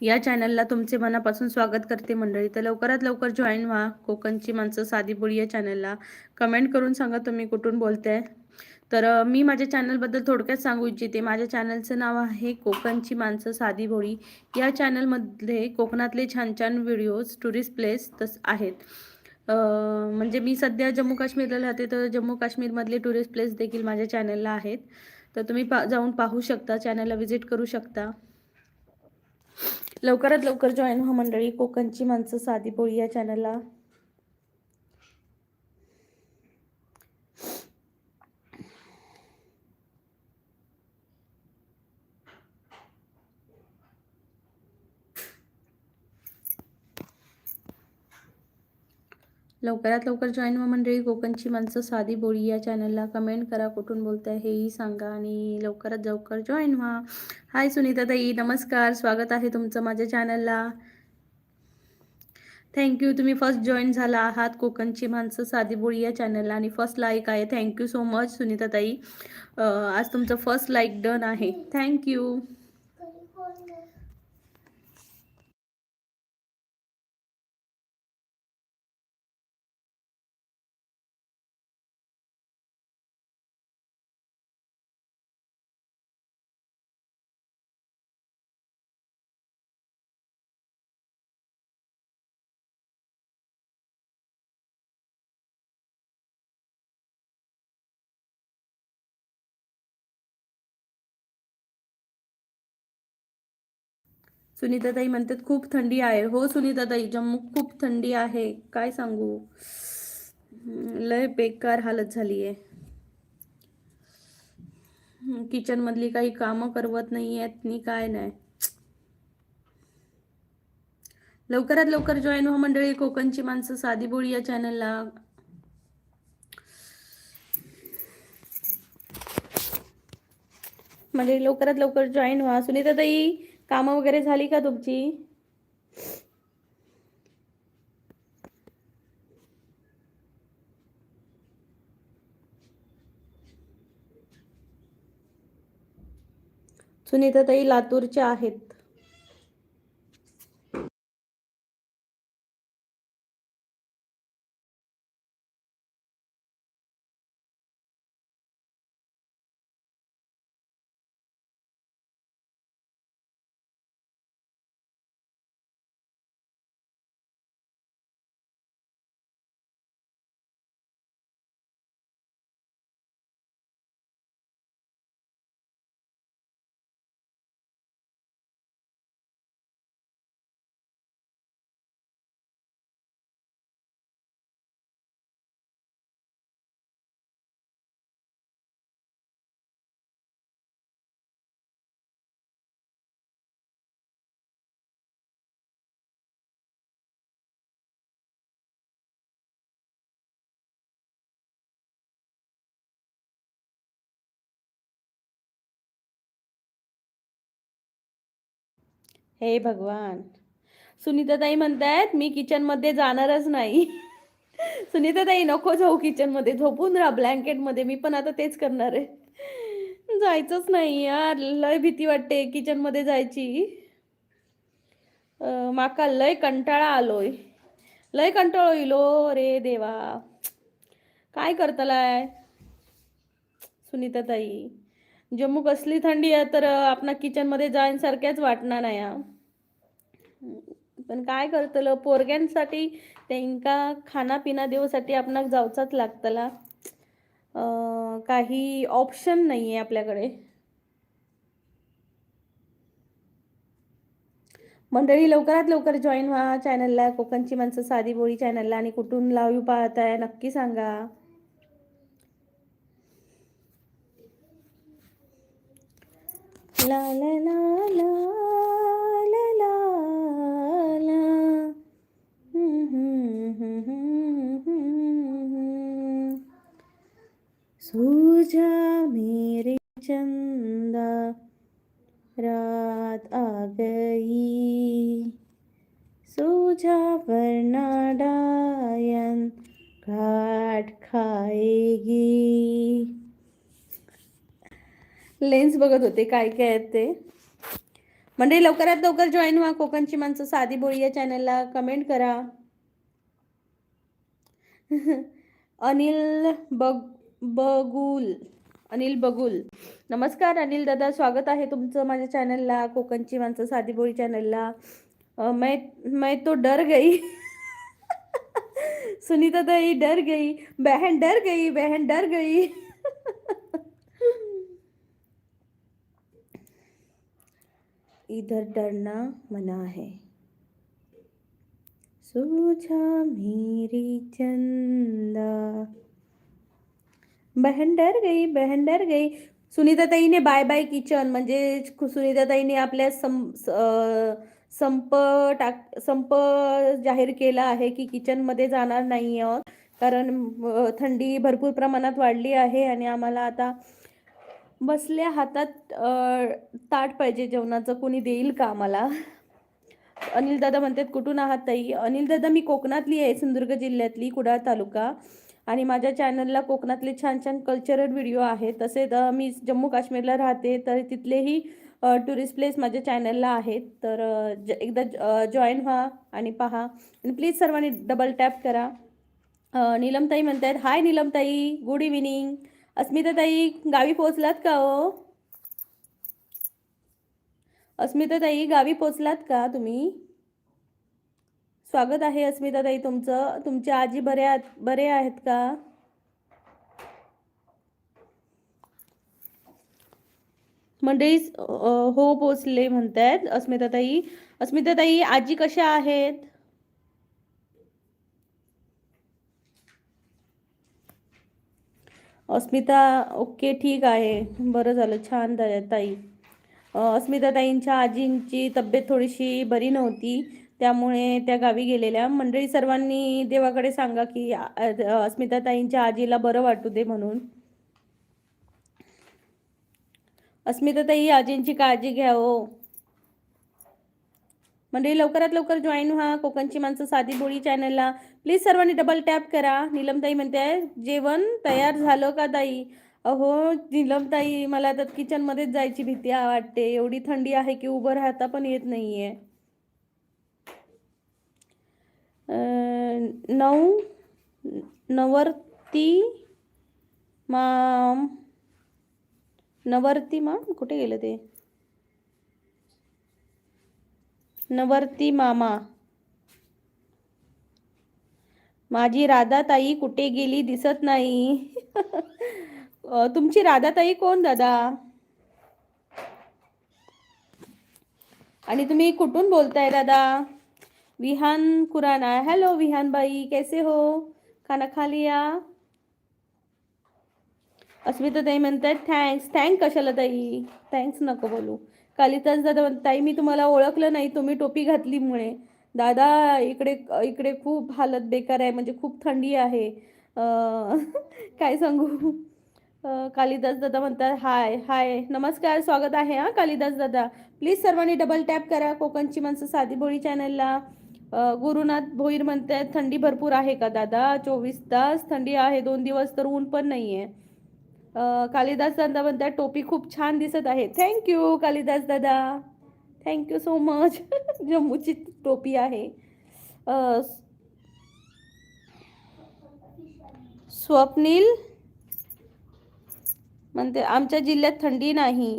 या चॅनलला तुमचे मनापासून स्वागत करते मंडळी. तर लवकरात लवकर जॉईन व्हा कोकणची माणसं साधी बोळी या चॅनलला. कमेंट करून सांगा तुम्ही कुठून बोलताय. तर मी माझ्या चॅनलबद्दल थोडक्यात सांगू इच्छिते. माझ्या चॅनलचं नाव आहे कोकणची माणसं साधी बोळी. या चॅनलमध्ये कोकणातले छान छान व्हिडिओज, टुरिस्ट प्लेस आहेत. म्हणजे मी सध्या जम्मू काश्मीरला राहते, तर जम्मू काश्मीरमधले टुरिस्ट प्लेस देखील माझ्या चॅनलला आहेत. तर तुम्ही जाऊन पाहू शकता, चॅनलला व्हिजिट करू शकता. लवकरात लवकर जॉईन व्हा मंडळी कोकणची माणसं साधी बोळी या चॅनलला. लवकरात लवकर जॉईन व्हा मंडळी कोकणची माणसं साधी बोळी या चॅनलला. कमेंट करा कुठून बोलताय हेही सांगा आणि लवकरात लवकर जॉईन व्हा. हाय सुनीता ताई, नमस्कार, स्वागत आहे तुमचं माझ्या चॅनलला. थँक्यू, तुम्ही फर्स्ट जॉईन झाला आहात कोकणची माणसं साधी बोळी या चॅनलला आणि फर्स्ट लाईक आहे. थँक्यू सो मच सुनीता ताई. आज तुमचं फर्स्ट लाईक डन आहे. थँक्यू. सुनीताताई म्हणतात खूप थंडी आहे. हो सुनीताताई, जम्मू खूप थंडी आहे, काय सांगू. लय बेकार हालत झाली आहे. किचन मधली काही कामं करवत नाही आहेत नि काय नाही. लवकरात लवकर जॉईन व्हा मंडळी कोकणची माणसं साधी बोळी या चॅनलला. म्हणजे लवकरात लवकर जॉईन व्हा. सुनीताताई, कामं वगैरे झाली का तुमची? सुनीताताई लातूरच्या आहेत. हे भगवान, सुनीताताई म्हणतायत मी किचन मध्ये जाणारच नाही. सुनीताताई नको जाऊ किचन मध्ये, झोपून राहा ब्लँकेट मध्ये. मी पण आता तेच करणार आहे. जायचंच नाही यार, लय भीती वाटते किचन मध्ये जायची. माका लय कंटाळा आलोय, लय कंटाळो इलो रे देवा. काय करतलाय सुनीताताई. जम्मू कसली थंडी आहे तर आपण किचन मध्ये जाण्यासारख्याच वाटणार नाही. पण काय करतलो पोरग्यांसाठी, त्यांका खाना पिना देऊसाठी आपणाक जाऊचाच लागतला. काही ऑप्शन नाही आहे आपल्याकडे. मंडळी लवकरात लवकर जॉईन व्हा चॅनलला कोकणची माणसं साधी बोळी चॅनलला. आणि कुठून लाईव्ह पाहताय नक्की सांगा. ला ला ला ला ला ला ला. सूजा मेरे चंदा रात आ गई, सूजा वरना डायन घाट खाएगी. लेन्स बघत होते काय काय आहेत ते. मंडळी लवकरात लवकर जॉईन व्हा कोकणची माणसं साधी बोळी या चॅनलला. कमेंट करा. अनिल बगुल अनिल बगुल, नमस्कार अनिल दादा, स्वागत आहे तुमचं माझ्या चॅनलला, कोकणची माणसं साधी बोळी चॅनलला. मैं तो डर गई. सुनीता ताई डर गई, बहन डर गई, बहन डर गई. इधर डरना मना है. सूझा मेरी चंदा, बहन डर गई, बहन डर गई. सुनीताताईने बाय बाय किचन, म्हणजे सुनीताताईने आपल्या संप जाहीर केला आहे की किचनमध्ये जाणार नाही आहोत, कारण थंडी भरपूर प्रमाणात वाढली आहे आणि आम्हाला आता बसल्या हातात ताट पाहिजे जेवणाचं, कोणी देईल का आम्हाला. अनिल दादा म्हणतात कुठून आहात ताई. अनिल दादा मी कोकणातली आहे, सिंधुदुर्ग जिल्ह्यातली, कुडाळ तालुका, आणि माझ्या चॅनलला कोकणातले छान छान कल्चरल व्हिडिओ आहेत. तसेच मी जम्मू काश्मीरला राहते, तर तिथलेही टुरिस्ट प्लेस माझ्या चॅनलला आहेत. तर एकदा जॉईन व्हा आणि पहा, आणि प्लीज सर्वांनी डबल टॅप करा. नीलमताई म्हणतात हाय नीलमताई, गुड इव्हिनिंग. अस्मिताताई गावी पोहोचलात का हो. अस्मिताताई गावी पोहोचलात का तुम्ही. स्वागत आहे अस्मिताताई तुमचं. तुमच्या आजी बरे आहेत का. मंडळी हो पोचले म्हणतायत अस्मिताताई. अस्मिताताई आजी कशा आहेत. अस्मिता ओके ठीक आहे, बरं झालं, छान ताई. अस्मिताताईंच्या आजींची तब्येत थोडीशी बरी नव्हती, त्यामुळे त्या गावी गेलेल्या. मंडळी सर्वांनी देवाकडे सांगा की अस्मिताताईंच्या आजीला बरं वाटू दे म्हणून. अस्मिताताई आजींची काळजी घ्या हो. मंडळी लवकरात लवकर जॉईन व्हा कोकणची माणसं साधी बोळी चॅनलला. प्लीज सर्वांनी डबल टॅप करा. नीलमताई म्हणते जेवण तयार झालं का ताई. अहो नीलमताई, मला आता किचनमध्येच जायची भीती वाटते, एवढी थंडी आहे की उभं राहता पण येत नाहीये. नवर्ती माम कुठे गेलं ते. नवर्ती मामा, माझी राधाताई कुठे गेली दिसत नाही. तुमची राधाताई कोण दादा. आणि तुम्ही कुठून बोलताय दादा. विहान खुराना, हेलो विहान भाई, कैसे हो, खाना खा लिया. अस्मिता ताई म्हणतात थँक्स कशाला ताई, थँक्स नको बोलू. कालिदास दादा ताई मी तुम्हाला ओळखलं नाही, तुम्ही टोपी घातलीमुळे. दादा इकडे इकडे खूप हालत बेकार आहे, म्हणजे खूप थंडी आहे. काय सांगू. कालिदास दादा म्हणतात हाय हाय, नमस्कार, स्वागत आहे हा कालिदास दादा. प्लीज सर्वांनी डबल टॅप करा कोकणची माणसं साधी बोळी चॅनलला. गुरुनाथ भोईर म्हणतात थंडी भरपूर आहे का दादा. 24 तास थंडी आहे, 2 दिवस तर ऊन पण नाहीये. कालिदास दादा म्हणतात टोपी खूप छान दिसत आहे. थँक्यू कालिदास दादा, थँक्यू सो मच. जम्मूची टोपी आहे. स्वप्नील म्हणते आमच्या जिल्ह्यात थंडी नाही.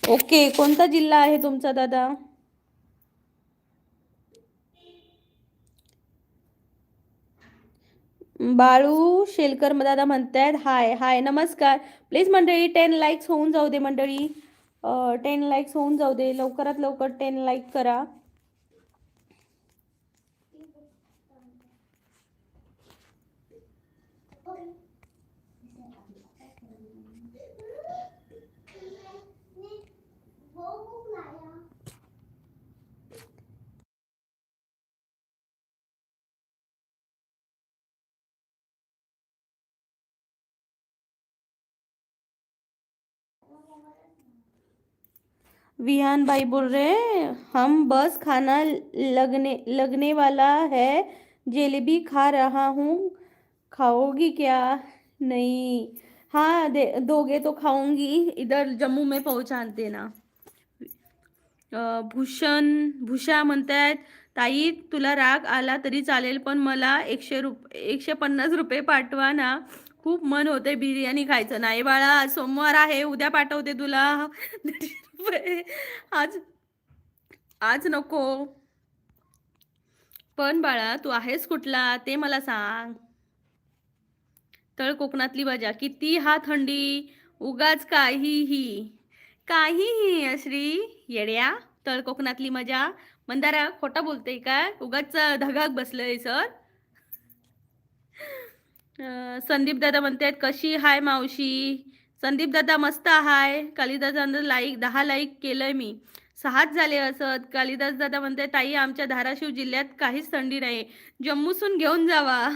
ओके, कोणता जिल्हा आहे तुमचा दादा. बाळू शेलकर दादा म्हणतात हाय हाय, नमस्कार. प्लीज मंडळी 10 लाईक्स होऊन जाऊ दे मंडळी, 10 लाईक्स होऊन जाऊ दे, लवकरात लवकर 10 लाईक करा. विहान भाई बोल रहे हम बस खाना लगने वाला है, जलेबी खा रहा हूँ, खाओगी क्या. नहीं, हाँ दोगे तो खाऊंगी, इधर जम्मू में पहुंचा देना। भूषा म्हणतायत, ताई तुला राग आला तरी चालेल पण मला 150 रुपये पाठवा ना, खूप मन होते बिर्याणी खायचं. नाही बाळा, आज सोमवार आहे, उद्या पाठवते तुला. 150 रुपये आज, आज नको. पण बाळा तू आहेस कुठला ते मला सांग. तळ कोकणातली मजा किती हा थंडी, उगाच काहीही काहीही श्री येड्या. तळ कोकणातली मजा. मंदारा खोटा बोलते काय, उगाच धगाक बसलंय सर. संदीप दादा म्हणतात कशी हाय मावशी. संदीप दादा मस्त हाय. कालिदास दादा लाईक 10 लाईक केलंय मी, 6च झाले असत. कालिदास दादा म्हणते ताई आमच्या धाराशिव जिल्ह्यात काहीच थंडी नाही, जम्मूसून घेऊन जावा.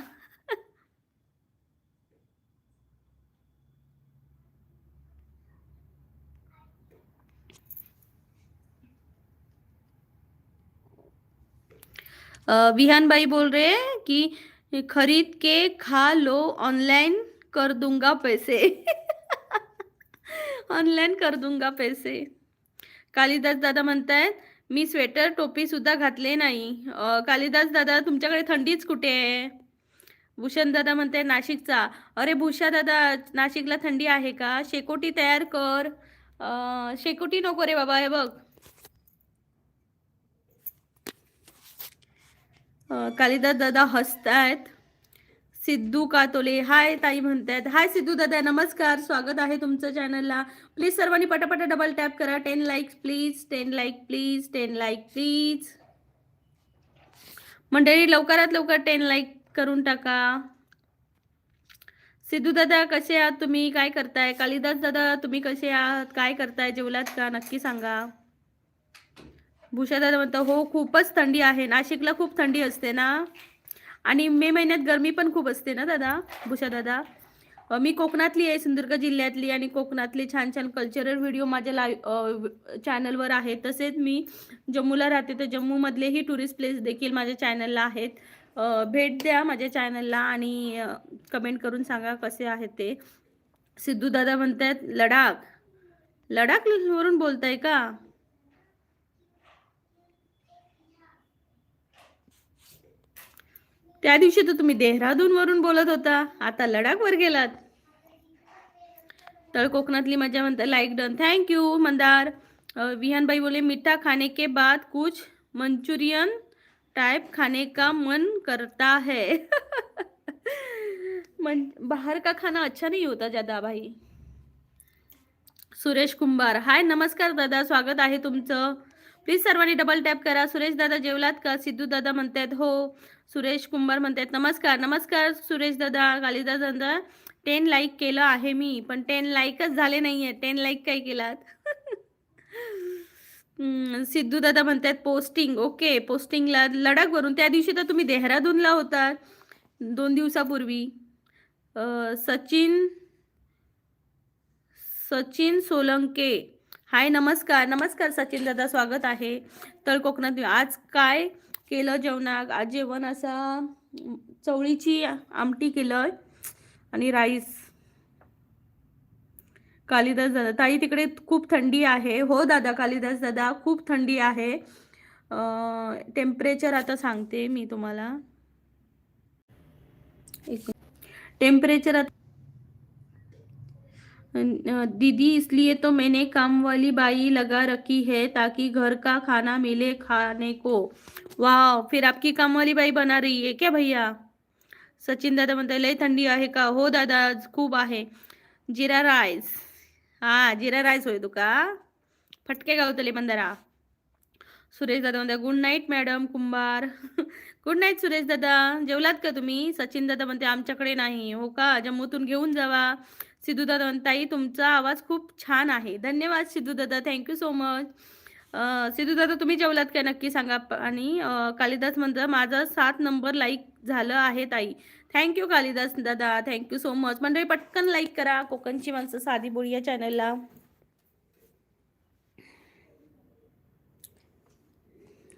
विहान भाई बोल रहे हैं कि खरीद के खा लो, ऑनलाइन कर दूंगा पैसे. ऑनलाइन कर दूंगा पैसे. कालिदास दादा म्हणतायत मी स्वेटर टोपी सुद्धा घातले नाही. कालिदास दादा तुमच्याकडे थंडीच कुठे आहे. भूषण दादा म्हणते नाशिकचा. अरे भूषा दादा, नाशिकला थंडी आहे का, शेकोटी तयार कर. शेकोटी नको रे बाबा, हे बघ. कालिदास दादा हसतायत. सिद्धू कातोले हाय ताई म्हणतायत. हाय सिद्धू दादा, नमस्कार, स्वागत आहे तुमचं चॅनलला. प्लीज सर्वांनी पटापटा डबल टॅप करा. 10 like please, 10 like please, 10 like please. मंडळी लवकरात लवकर 10 लाईक करून टाका. सिद्धू दादा कसे आहात तुम्ही, काय करताय. कालिदास दादा तुम्ही कसे आहात, काय करताय, जेवलात का, नक्की सांगा. भूषा दादा म्हणतो हो खूपच थंडी आहे, नाशिकला खूप थंडी असते ना, आणि मे महिन्यात गरमी पण खूप असते ना दादा. भूषा दादा मी कोकणातली आहे, सिंधुदुर्ग जिल्ह्यातली, आणि कोकणातले छान छान कल्चरल व्हिडिओ माझ्या चॅनलवर आहेत. तसेच मी जम्मूला राहते, तर जम्मूमधलेही टुरिस्ट प्लेस देखील माझ्या चॅनलला आहेत. भेट द्या माझ्या चॅनलला आणि कमेंट करून सांगा कसे आहेत ते. सिद्धू दादा म्हणतात लडाख, लडाख वरून बोलताय का. त्या दिवशी तर तुम्ही देहरादून वरून बोलत होता, आता लडाख वर गेलात. तळ कोकणातली मजा म्हणता like done, thank you Mandar. Vihan भाई बोले मीठा खाने के बाद कुछ मंचूरियन टाइप खाने का मन करता है. बाहर का खाना अच्छा नहीं होता ज्यादा भाई. सुरेश कुंभार हाय, नमस्कार दादा, स्वागत आहे तुमचं. प्लीज सर्वांनी डबल टॅप करा. सुरेश दादा जेवलात का. सिद्धू दादा म्हणतात हो. सुरेश कुंभार म्हणतात नमस्कार. नमस्कार सुरेश दादा. कालिदास दादा 10 लाईक केलं आहे मी, पण 10 लाईकच झाले नाहीये. 10 लाईक काय केलात. सिद्धू दादा म्हणतात पोस्टिंग, ओके पोस्टिंगला लडाख वरून. त्या दिवशी तर तुम्ही देहरादूनला होतात 2 दिवसापूर्वी. सचिन सचिन सोलंके हाय, नमस्कार. नमस्कार सचिन दादा, स्वागत आहे. तळ कोकणात आज काय केलं जेवणात. आज जेवण असा चवळीची आमटी केलं आणि राईस. कालिदास दादा ताई तिकडे खूप थंडी आहे. हो दादा, कालिदास दादा खूप थंडी आहे. टेम्परेचर आता सांगते मी तुम्हाला. टेम्परेचर दीदी इसलिए तो मैंने काम वाली बाई लगा रखी है ताकि घर का खाना मिले खाने को. वाह, फिर आपकी काम वाली बाई बना रही है क्या भैया. सचिन दादा म्हणताय लय थंडी आहे का. हो दादा खूप आहे. जिरा राईस, हा जिरा राईस होय तुका, फटके गावतले मंदारा. सुरेश दादा म्हणतात गुड नाईट मॅडम कुंभार. गुड नाईट सुरेश दादा, जेवलात का तुम्ही. सचिन दादा म्हणते आमच्याकडे नाही. हो का, जम्मूतून घेऊन जावा. सिद्धू दादा म्हणताई तुमचा आवाज खूप छान आहे. धन्यवाद सिद्धू दादा, थँक्यू सो मच. सिद्धू दादा तुम्ही जेवलात का नक्की सांगा. आणि कालिदास म्हणतात माझं 7 नंबर लाईक झालं आहे ताई. थँक्यू कालिदास दादा, थँक्यू सो मच. मंडळी पटकन लाईक करा कोकणची माणसं साधी बोली या चॅनलला.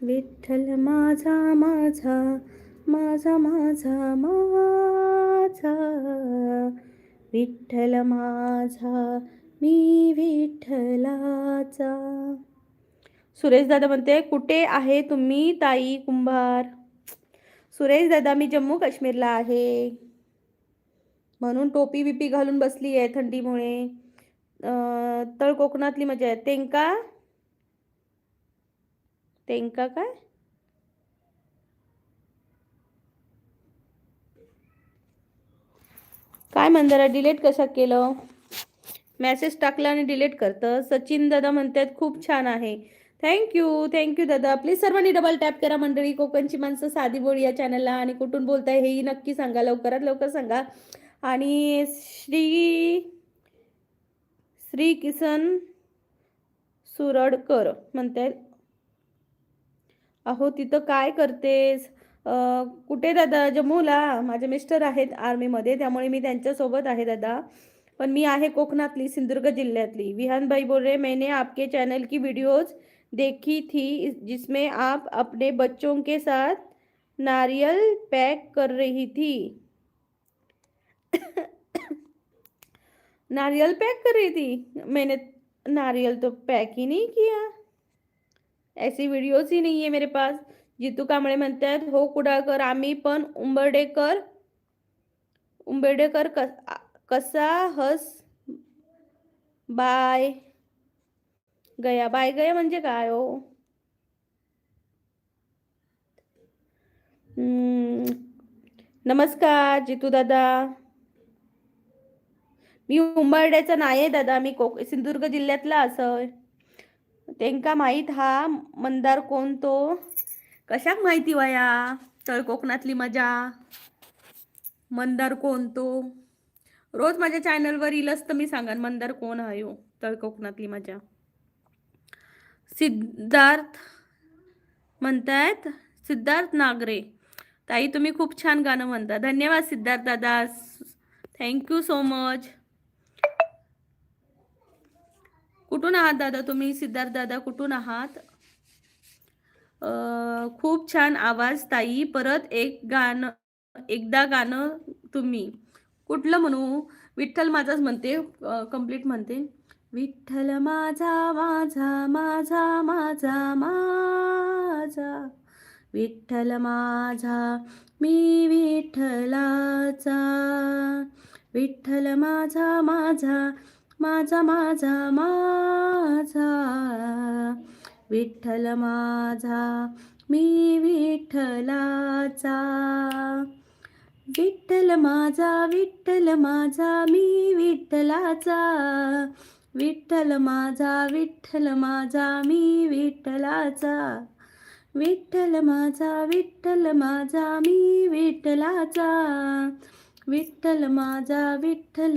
विठ्ठल माझा माझा माझा माझा माझा विठ्ठल माझा मी विठ्ठलाचा. सुरेश दादा म्हणते कुठे आहे तुम्ही ताई कुंभार. सुरेश दादा मी जम्मू काश्मीरला आहे, म्हणून टोपी बिपी घालून बसली आहे थंडीमुळे. तळ कोकणातली मजा आहे. तेंका तेंका काय काय मंदारा डिलीट कशा केलं. मेसेज टाकला आणि डिलीट करतं. सचिन दादा म्हणतात खूप छान आहे. थँक्यू दादा. प्लीज सर्वांनी डबल टॅप करा मंडळी. कोकणची माणसं साधी बोली या चॅनलला. आणि कुठून बोलताय हेही नक्की सांगा, लवकरात लवकर सांगा. आणि श्री किसन सुरडकर म्हणतात अहो तिथं काय करतेस. कुठे दादा. जम्मूला. माझे मिस्टर आहेत आर्मीमध्ये, त्यामुळे मी त्यांच्यासोबत आहे दादा. पण मी आहे कोकणातली, सिंधुदुर्ग जिल्ह्यातली. विहानभाई बोल रहे मैंने आपके चैनल की वीडियोज देखी थी जिसमें आप अपने बच्चों के साथ नारियल पैक कर रही थी. नारियल पैक कर रही थी. मैंने नारियल तो पैक ही नहीं किया. ऐसी वीडियोज ही नहीं है मेरे पास. जितू कांबळे म्हणतात हो कुडाळकर आम्ही पण उंबर्डेकर कसा हस बाय गया म्हणजे काय हो. नमस्कार जितू दादा. मी उंबरड्याचा नाही दादा, मी सिंधुदुर्ग जिल्ह्यातला असं. त्यांका माहीत हा मंदार कोण तो. कशाक माहिती वया. तळ कोकणातली मजा. मंदार कोण तो. रोज माझ्या चॅनलवर येईलच तर मी सांगान मंदार कोण आहे हो. तळ कोकणातली मजा. सिद्धार्थ म्हणतायत सिद्धार्थ नागरे ताई तुम्ही खूप छान गाणं म्हणता. धन्यवाद सिद्धार्थ दादा. Thank you so much. कुठून आहात दादा तुम्ही. सिद्धार्थ दादा कुठून आहात. खूप छान आवाज ताई. परत एकदा गाणं तुम्ही कुठलं म्हणू. विठ्ठल माझाच म्हणते. कंप्लीट म्हणते. विठ्ठल माझा माझा माझा माझा माझा विठ्ठल माझा मी विठ्ठलाचा. विठ्ठल माझा माझा माझा माझा माझा विठ्ठल माझा मी विठ्ठलाचा. विठ्ठल माझा मी विठ्ठलाचा. विठ्ठल माझा मी विठ्ठलाचा. विठ्ठल माझा मी विठ्ठलाचा. विठ्ठल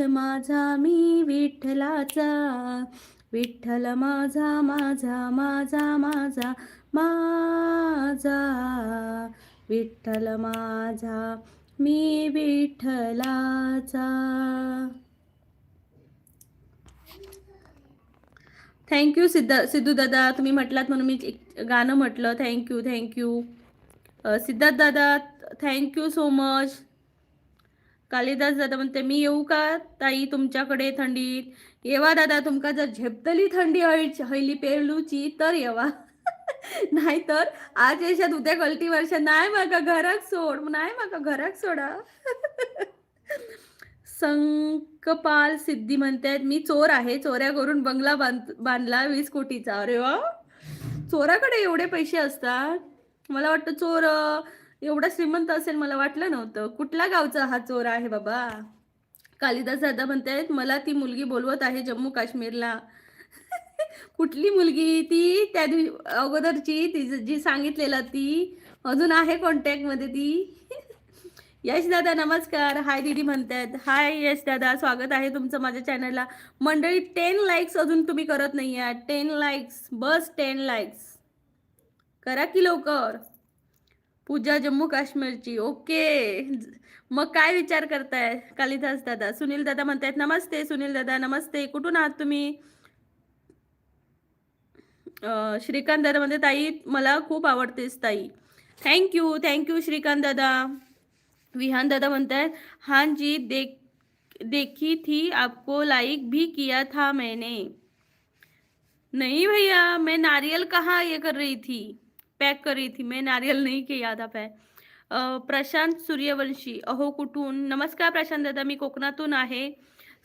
माझा मी विठ्ठलाचा. विठ्ठल माझा माझा माझा माझा माझा विठ्ठल माझा मी विठ्ठलाचा. थँक्यू सिद्धू दादा. तुम्ही म्हटलात म्हणून मी एक गाणं म्हटलं. थँक्यू. सिद्धार्थ दादा थँक्यू सो मच. कालिदास दादा म्हणते मी येऊ का ताई तुमच्याकडे थंडीत. येवा दादा. तुमका जर झेपतली थंडी हयली पेरलूची तर येवा. नाही तर आज येशात उद्या कल्टी वर्ष नाही माका घराक सोडा. संकपाल सिद्धी म्हणतात मी चोर आहे. चोऱ्या करून बंगला बांधला 20 कोटीचा. अरे वा. चोराकडे एवढे पैसे असतात. मला वाटतं चोर एवढा श्रीमंत असेल मला वाटलं नव्हतं. कुठल्या गावचा हा चोर आहे बाबा. कालिदास दादा म्हणतात मला ती मुलगी बोलवत आहे जम्मू काश्मीरला. कुठली मुलगी ती. त्या अगोदरची ती जी सांगितलेला ती अजून आहे कॉन्टॅक्ट मध्ये ती. यश दादा नमस्कार. हाय दीदी म्हणतात. हाय यश दादा स्वागत आहे तुमचं माझ्या चॅनलला. मंडळी 10 लाईक्स अजून तुम्ही करत नाही आहात. 10 लाईक्स बस 10 लाईक्स करा की लवकर. पूजा जम्मू काश्मीरची. ओके. मग काय विचार करताय कालिदास दादा. सुनील दादा म्हणतायत नमस्ते. सुनील दादा नमस्ते. कुठून आहात तुम्ही. श्रीकांत दादा म्हणते ताई मला खूप आवडतेस ताई. थँक्यू श्रीकांत दादा. विहान दादा म्हणतायत हां जी देखी थी, आपको लाइक भी किया था मैंने। नहीं भैया, मैं नारियल कहाँ ये कर रही थी, पॅक कर रही थी, मैं नारियल नहीं किया था पॅक। प्रशांत सूर्यवंशी, अहो कुठून? नमस्कार प्रशांत दादा, मी कोकणातून आहे.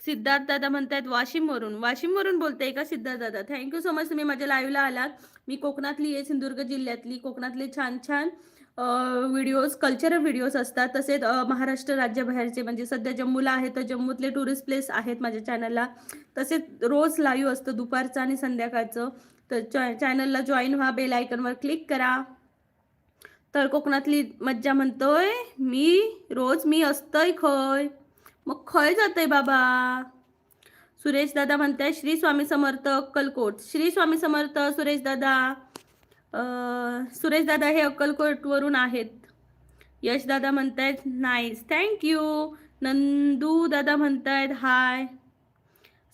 सिद्धार्थ दादा म्हणतायत वाशिमवरून. वाशिमवरून बोलताय का सिद्धार्थ दादा? थँक्यू सो मच, तुम्ही माझ्या लाईव्हला आलात. मी कोकणातली आहे, सिंधुदुर्ग जिल्ह्यातली. कोकणातले छान छान व्हिडिओज, कल्चरल व्हिडिओज असतात. तसेच महाराष्ट्र राज्याबाहेरचे, म्हणजे सध्या जम्मूला आहे तर जम्मूतले टुरिस्ट प्लेस आहेत माझ्या चॅनलला. तसेच रोज लाईव्ह असतं दुपारचं आणि संध्याकाळचं. तर चॅनलला जॉईन व्हा, बेल आयकॉनवर क्लिक करा. तर कोकणातली मज्जा म्हणतोय मी, रोज मी असतोय खय, मग खय जातोय बाबा. सुरेश दादा म्हणताय श्री स्वामी समर्थ अक्कलकोट. श्री स्वामी समर्थ सुरेश दादा. सुरेश दादा हे अक्कलकोट वरून आहेत. यश दादा म्हणतायत नाईस, थँक्यू. नंदू दादा म्हणतायत हाय.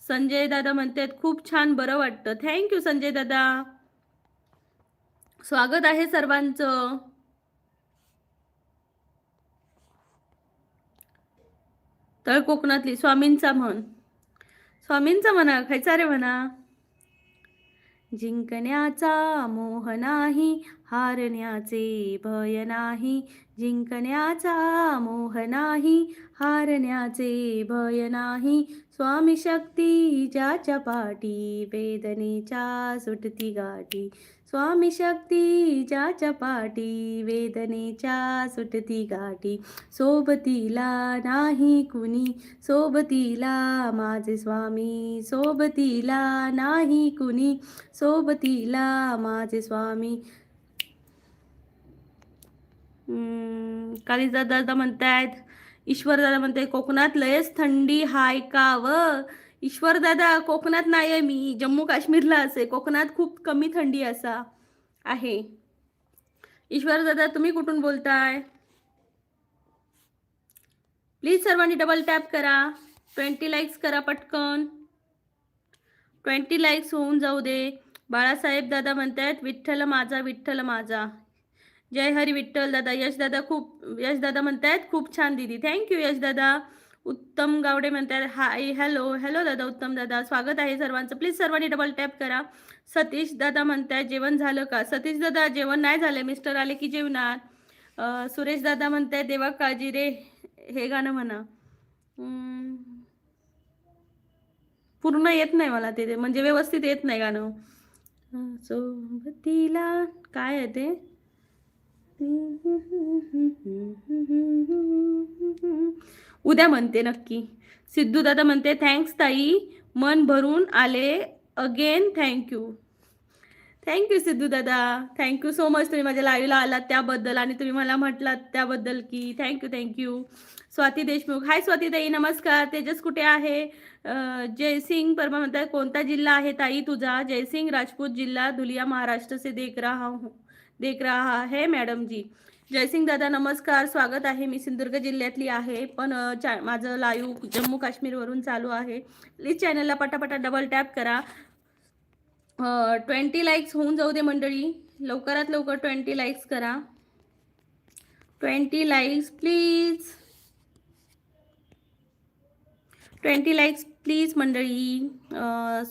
संजय दादा म्हणतायत खूप छान, बरं वाटतं. थँक्यू संजय दादा, स्वागत आहे सर्वांचं. तर कोकणातली स्वामींचा म्हण, स्वामींचा म्हणा, खायचा रे म्हणा. जिंकण्याचा मोह नाही, हारण्याचे भय नाही. जिंकण्याचा मोह नाही, हारण्याचे भय नाही. स्वामी शक्ती ज्याच्या पाठी, वेदनेच्या सुटती गाठी. स्वामी शक्ती ज्याच्या पाठी, वेदनेच्या सुटती गाठी. सोबतीला नाही कुणी, सोबतीला माझे स्वामी. सोबतीला नाही कुणी, सोबतीला माझे स्वामी. कालिदास दादा म्हणतायत, ईश्वर दादा म्हणताय कोकणात लयच थंडी हाय का व? ईश्वर दादा, कोकणात नाही आहे मी, जम्मू काश्मीरला असे. कोकणात खूप कमी थंडी असा आहे. ईश्वर दादा, तुम्ही कुठून बोलताय? प्लीज सर्वांनी डबल टॅप करा, 20 लाईक्स करा पटकन. 20 लाईक्स होऊन जाऊ दे. बाळासाहेब दादा म्हणतायत विठ्ठल माझा, विठ्ठल माझा. जय हरी विठ्ठल दादा. यश दादा, यश दादा म्हणतायत खूप छान दीदी, थँक्यू यश दादा. उत्तम गावडे म्हणतात हाय, हॅलो. हॅलो दादा, उत्तम दादा, स्वागत आहे सर्वांचं. प्लीज सर्वांनी डबल टॅप करा. सतीश दादा म्हणतायत जेवण झालं का? सतीश दादा, जेवण नाही झालं, मिस्टर आले की जेवणार. सुरेश दादा म्हणतायत देवा काळजी रे, हे गाणं म्हणा. पूर्ण येत नाही मला ते, म्हणजे व्यवस्थित येत नाही गाणं. सोबतीला काय आहे ते? उद्या म्हणते नक्की. सिद्धू दादा म्हणते थँक्स ताई, मन भरून आले अगेन. थँक्यू, थँक्यू सिद्धू दादा, थँक्यू सो मच. तुम्ही माझ्या लाईव्हला आलात त्याबद्दल आणि तुम्ही मला म्हटलात त्याबद्दल की थँक्यू थँक्यू. स्वाती देशमुख, हाय स्वाती ताई, नमस्कार. तेजस कुठे आहे? जयसिंग परमा म्हणतात कोणता जिल्हा आहे ताई तुझा? जयसिंग राजपूत जिल्हा धुलिया महाराष्ट्र से देख रहा है मॅडम जी. जयसिंग दादा नमस्कार, स्वागत आहे. मी सिंधुदुर्ग जिल्ह्यातली आहे, पण माझं लाईव्ह जम्मू काश्मीरवरून चालू आहे. प्लीज चॅनलला पटापटा डबल टॅप करा. 20 लाईक्स होऊन जाऊ दे मंडळी, लवकरात लवकर 20 लाईक्स करा. 20 लाईक्स प्लीज, 20 लाईक्स प्लीज मंडळी.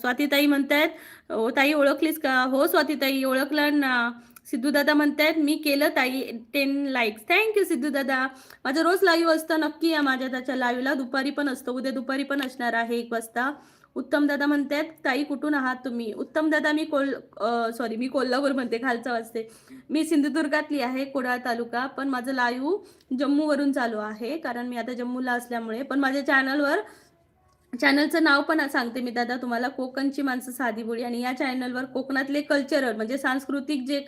स्वातीताई म्हणतायत ताई ओळखलीस का? हो स्वातीताई, ओळखलं ना. सिद्धू दादा म्हणतायत मी केलं ताई 10 लाईक्स. थँक्यू सिद्धू दादा. माझं रोज लाईव्ह असतं, नक्की या माझ्या त्याच्या लाईव्हला. दुपारी पण असतं, उद्या दुपारी पण असणार आहे 1 वाजता. उत्तम दादा म्हणतायत ताई कुठून आहात तुम्ही? उत्तम दादा, मी मी कोल्हापूर म्हणते, खालचा वाजते. मी सिंधुदुर्गातली आहे, कोडाळ तालुका, पण माझं लाईव्ह जम्मूवरून चालू आहे, कारण मी आता जम्मूला असल्यामुळे. पण माझ्या चॅनलचं नाव पण सांगते मी दादा तुम्हाला, कोकणची माणसं साधी बोली. आणि या चॅनलवर कोकणातले कल्चरल, म्हणजे सांस्कृतिक जे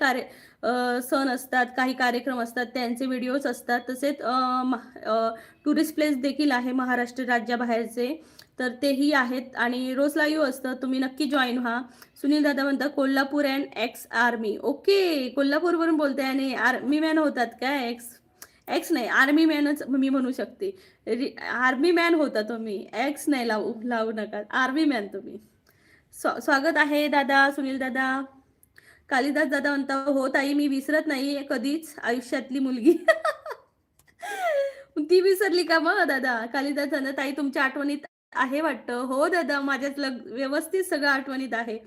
सण असतात, काही कार्यक्रम असतात, त्यांचे व्हिडिओज असतात. तसेच टुरिस्ट प्लेस देखील आहे महाराष्ट्र राज्याबाहेरचे, तर तेही आहेत. आणि रोज लाईव्ह असतं, तुम्ही नक्की जॉईन व्हा. सुनील दादा म्हणतात Kolhapur and ex army. Okay, कोल्हापूरवरून बोलते आणि आर्मी मॅन होतात काय? एक्स नाही, आर्मी मॅनच मी म्हणू शकते. आर्मी मॅन होता तुम्ही, एक्स नाही लावू नका, आर्मी मॅन तुम्ही. स्वागत आहे दादा, सुनील दादा. कालिदास दादा म्हणता हो ताई, मी विसरत नाही कधीच आयुष्यातली मुलगी. ती विसरली का मग दादा? कालिदासानं ताई तुमच्या आठवणीत आहे वाटतं. हो दादा, माझ्यात व्यवस्थित सगळं आठवणीत आहे.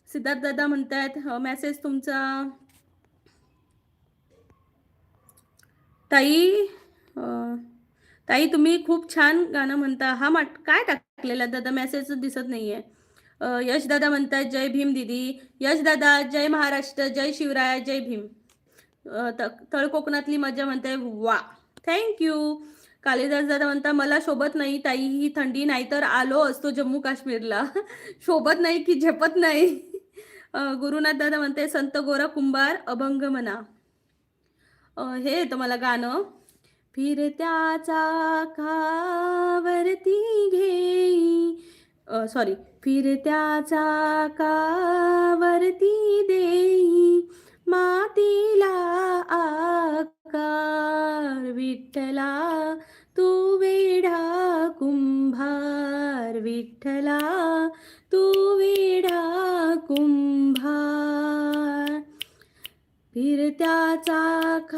सिद्धार्थ दादा म्हणतायत मेसेज तुमचा ताई अ, ताई तुम्ही खूप छान गाणं म्हणता. हा काय टाकलेला दादा? मेसेज दिसत नाहीये. यश दादा म्हणतायत जय भीम दीदी. यश दादा जय महाराष्ट्र, जय शिवराय, जय भीम. तळ कोकणातली मजा म्हणते वा, थँक यू. कालिदास दादा म्हणता मला शोभत नाही ताई ही थंडी, नाहीतर आलो असतो जम्मू काश्मीरला. शोभत नाही की झेपत नाही. गुरुनाथ दादा म्हणते संत गोरा कुंभार अभंग म्हणा. हे येतं मला गाणं. फिरत्या चाकावरती घेई, सॉरी, फिरत्या चाकावरती देई मातीला आकार, विठ्ठला तू वेढा कुंभार, विठ्ठला तू वेढा कुंभार. फिरत्या चाकावरती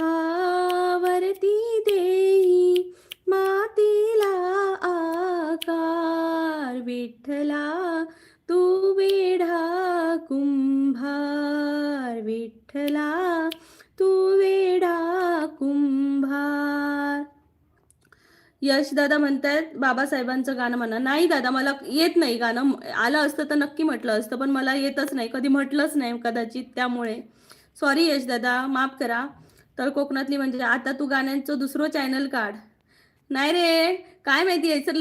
देई मातीला आकार, विठ्ठला तू वेढा कुंभार, विठ्ठला तू वेढा कुंभार. यश दादा म्हणतायत बाबासाहेबांचं गाणं म्हणा. नाही दादा, मला येत नाही गाणं. आलं असतं तर नक्की म्हटलं असतं, पण मला येतच नाही, कधी म्हटलंच नाही कदाचित, त्यामुळे सॉरी यश दादा, माफ करा. तर कोकणातली म्हणजे आता तू गाण्यांचं दुसरं चॅनल काढ. नाही रे, काय माहिती यायचं,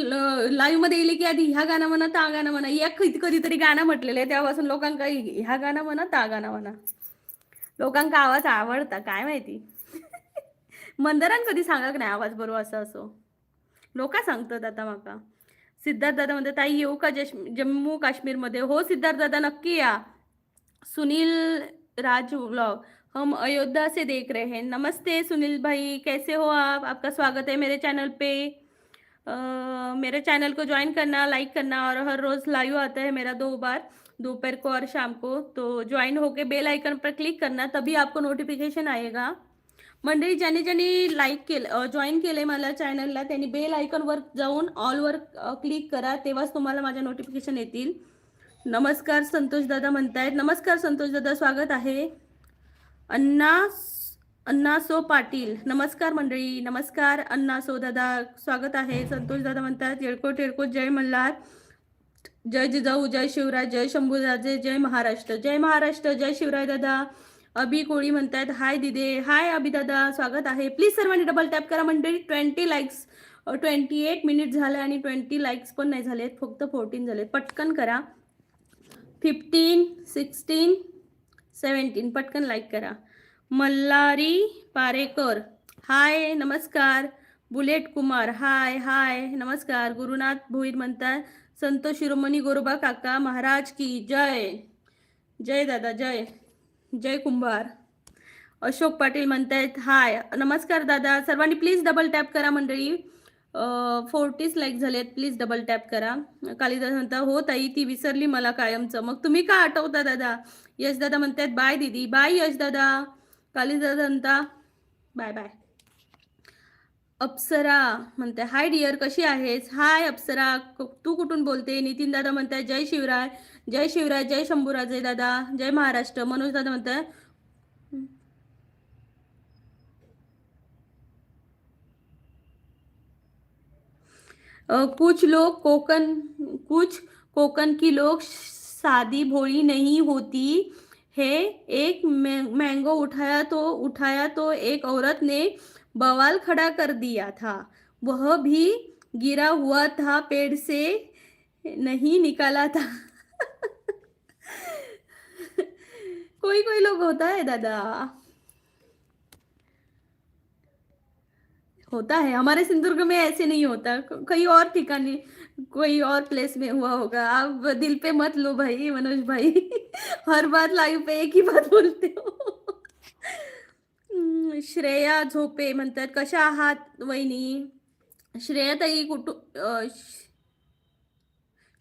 लाईव्ह मध्ये येईल की आधी ह्या गाणं म्हणा त्या गाणं म्हणा. एक कधीतरी गाणं म्हटलेलं आहे तेव्हापासून लोकांका ह्या गाणं म्हणा त्या गाणं म्हणा. लोकांका आवाज आवडता काय माहिती. मंदरान कधी सांगा नाही आवाज बरोबर असं असो. लोक सांगतात आता माका. सिद्धार्थ दादा म्हणते ताई येऊ का जम्मू काश्मीरमध्ये? हो सिद्धार्थ दादा नक्की या. सुनील राज व्लॉग, हम अयोध्या से देख रहे हैं. नमस्ते सुनील भाई, कैसे हो आप? आपका स्वागत है मेरे चैनल पे. मेरे चैनल को ज्वाइन करना, लाइक करना, और हर रोज़ लाइव आता है मेरा 2 बार, दोपहर को और शाम को. तो ज्वाइन होके बेल आइकन पर क्लिक करना, तभी आपको नोटिफिकेशन आएगा. मंडळी ज्यांनी ज्यांनी लाईक केलं, जॉईन केले मला चॅनलला, त्यांनी बेल आयकॉनवर जाऊन ऑलवर क्लिक करा, तेव्हाच तुम्हाला माझ्या नोटिफिकेशन येतील. नमस्कार संतोष दादा म्हणतायत. नमस्कार संतोष दादा, स्वागत आहे. अण्णासो पाटील, नमस्कार मंडळी. नमस्कार अण्णासो दादा, स्वागत आहे. संतोष दादा म्हणतात येळकोट येळकोट, जय मल्हार, जय जिजाऊ, जय शिवराय, जय शंभूराजे, जय महाराष्ट्र, जय महाराष्ट्र, जय शिवराय दादा. अभि कोळी म्हणतात हाय दिदे. हाय अभि दादा, स्वागत आहे. प्लीज सर्वांनी डबल टॅप करा मंडळी. 20 लाईक्स, 28 मिनिट झाले आणि 20 लाईक्स पण नाही झालेत, फक्त 14 झालेत. पटकन करा. 15, 16, 17 पटकन लाईक करा. मल्हारी पारेकर, हाय नमस्कार. बुलेट कुमार, हाय हाय नमस्कार. गुरुनाथ भोईर म्हणतात संत शिरोमणी गोरोबा काका महाराज की जय. जय दादा, जय जय कुंभार. अशोक पाटील म्हणतायत हाय, नमस्कार दादा. सर्वांनी प्लीज डबल टॅप करा मंडळी. 40 लाईक झालेत, प्लीज डबल टॅप करा. कालिदास म्हणता हो ताई ती विसरली मला कायमचं. मग तुम्ही का आठवता दादा? यश दादा म्हणतायत बाय दीदी. बाय यश दादा. कालिदास म्हणता बाय बाय. अप्सरा म्हणते हाय डिअर, कशी आहेस? हाय अप्सरा, तू कुठून बोलते? नितीन दादा म्हणताय जय शिवराय, जय शिवराय, जय शंभूराजे दादा, जय महाराष्ट्र. मनोज दादा म्हणताय कुछ कोकन की लोग शादी भोली नहीं होती है. एक मैंगो उठाया तो एक औरत ने बवाल खड़ा कर दिया था. वह भी गिरा हुआ था, पेड़ से नहीं निकाला था. कोई कोई लोग होता है दादा, होता है. हमारे सिंधुदुर्ग में ऐसे नहीं होता, कहीं और ठिकाने, कोई और प्लेस में हुआ होगा. आप दिल पे मत लो भाई मनोज भाई. हर बात लाईव्ह पे एक ही बात बोलते हो. श्रेया झोपे म्हणतात कशा आहात वहिनी? श्रेया ताई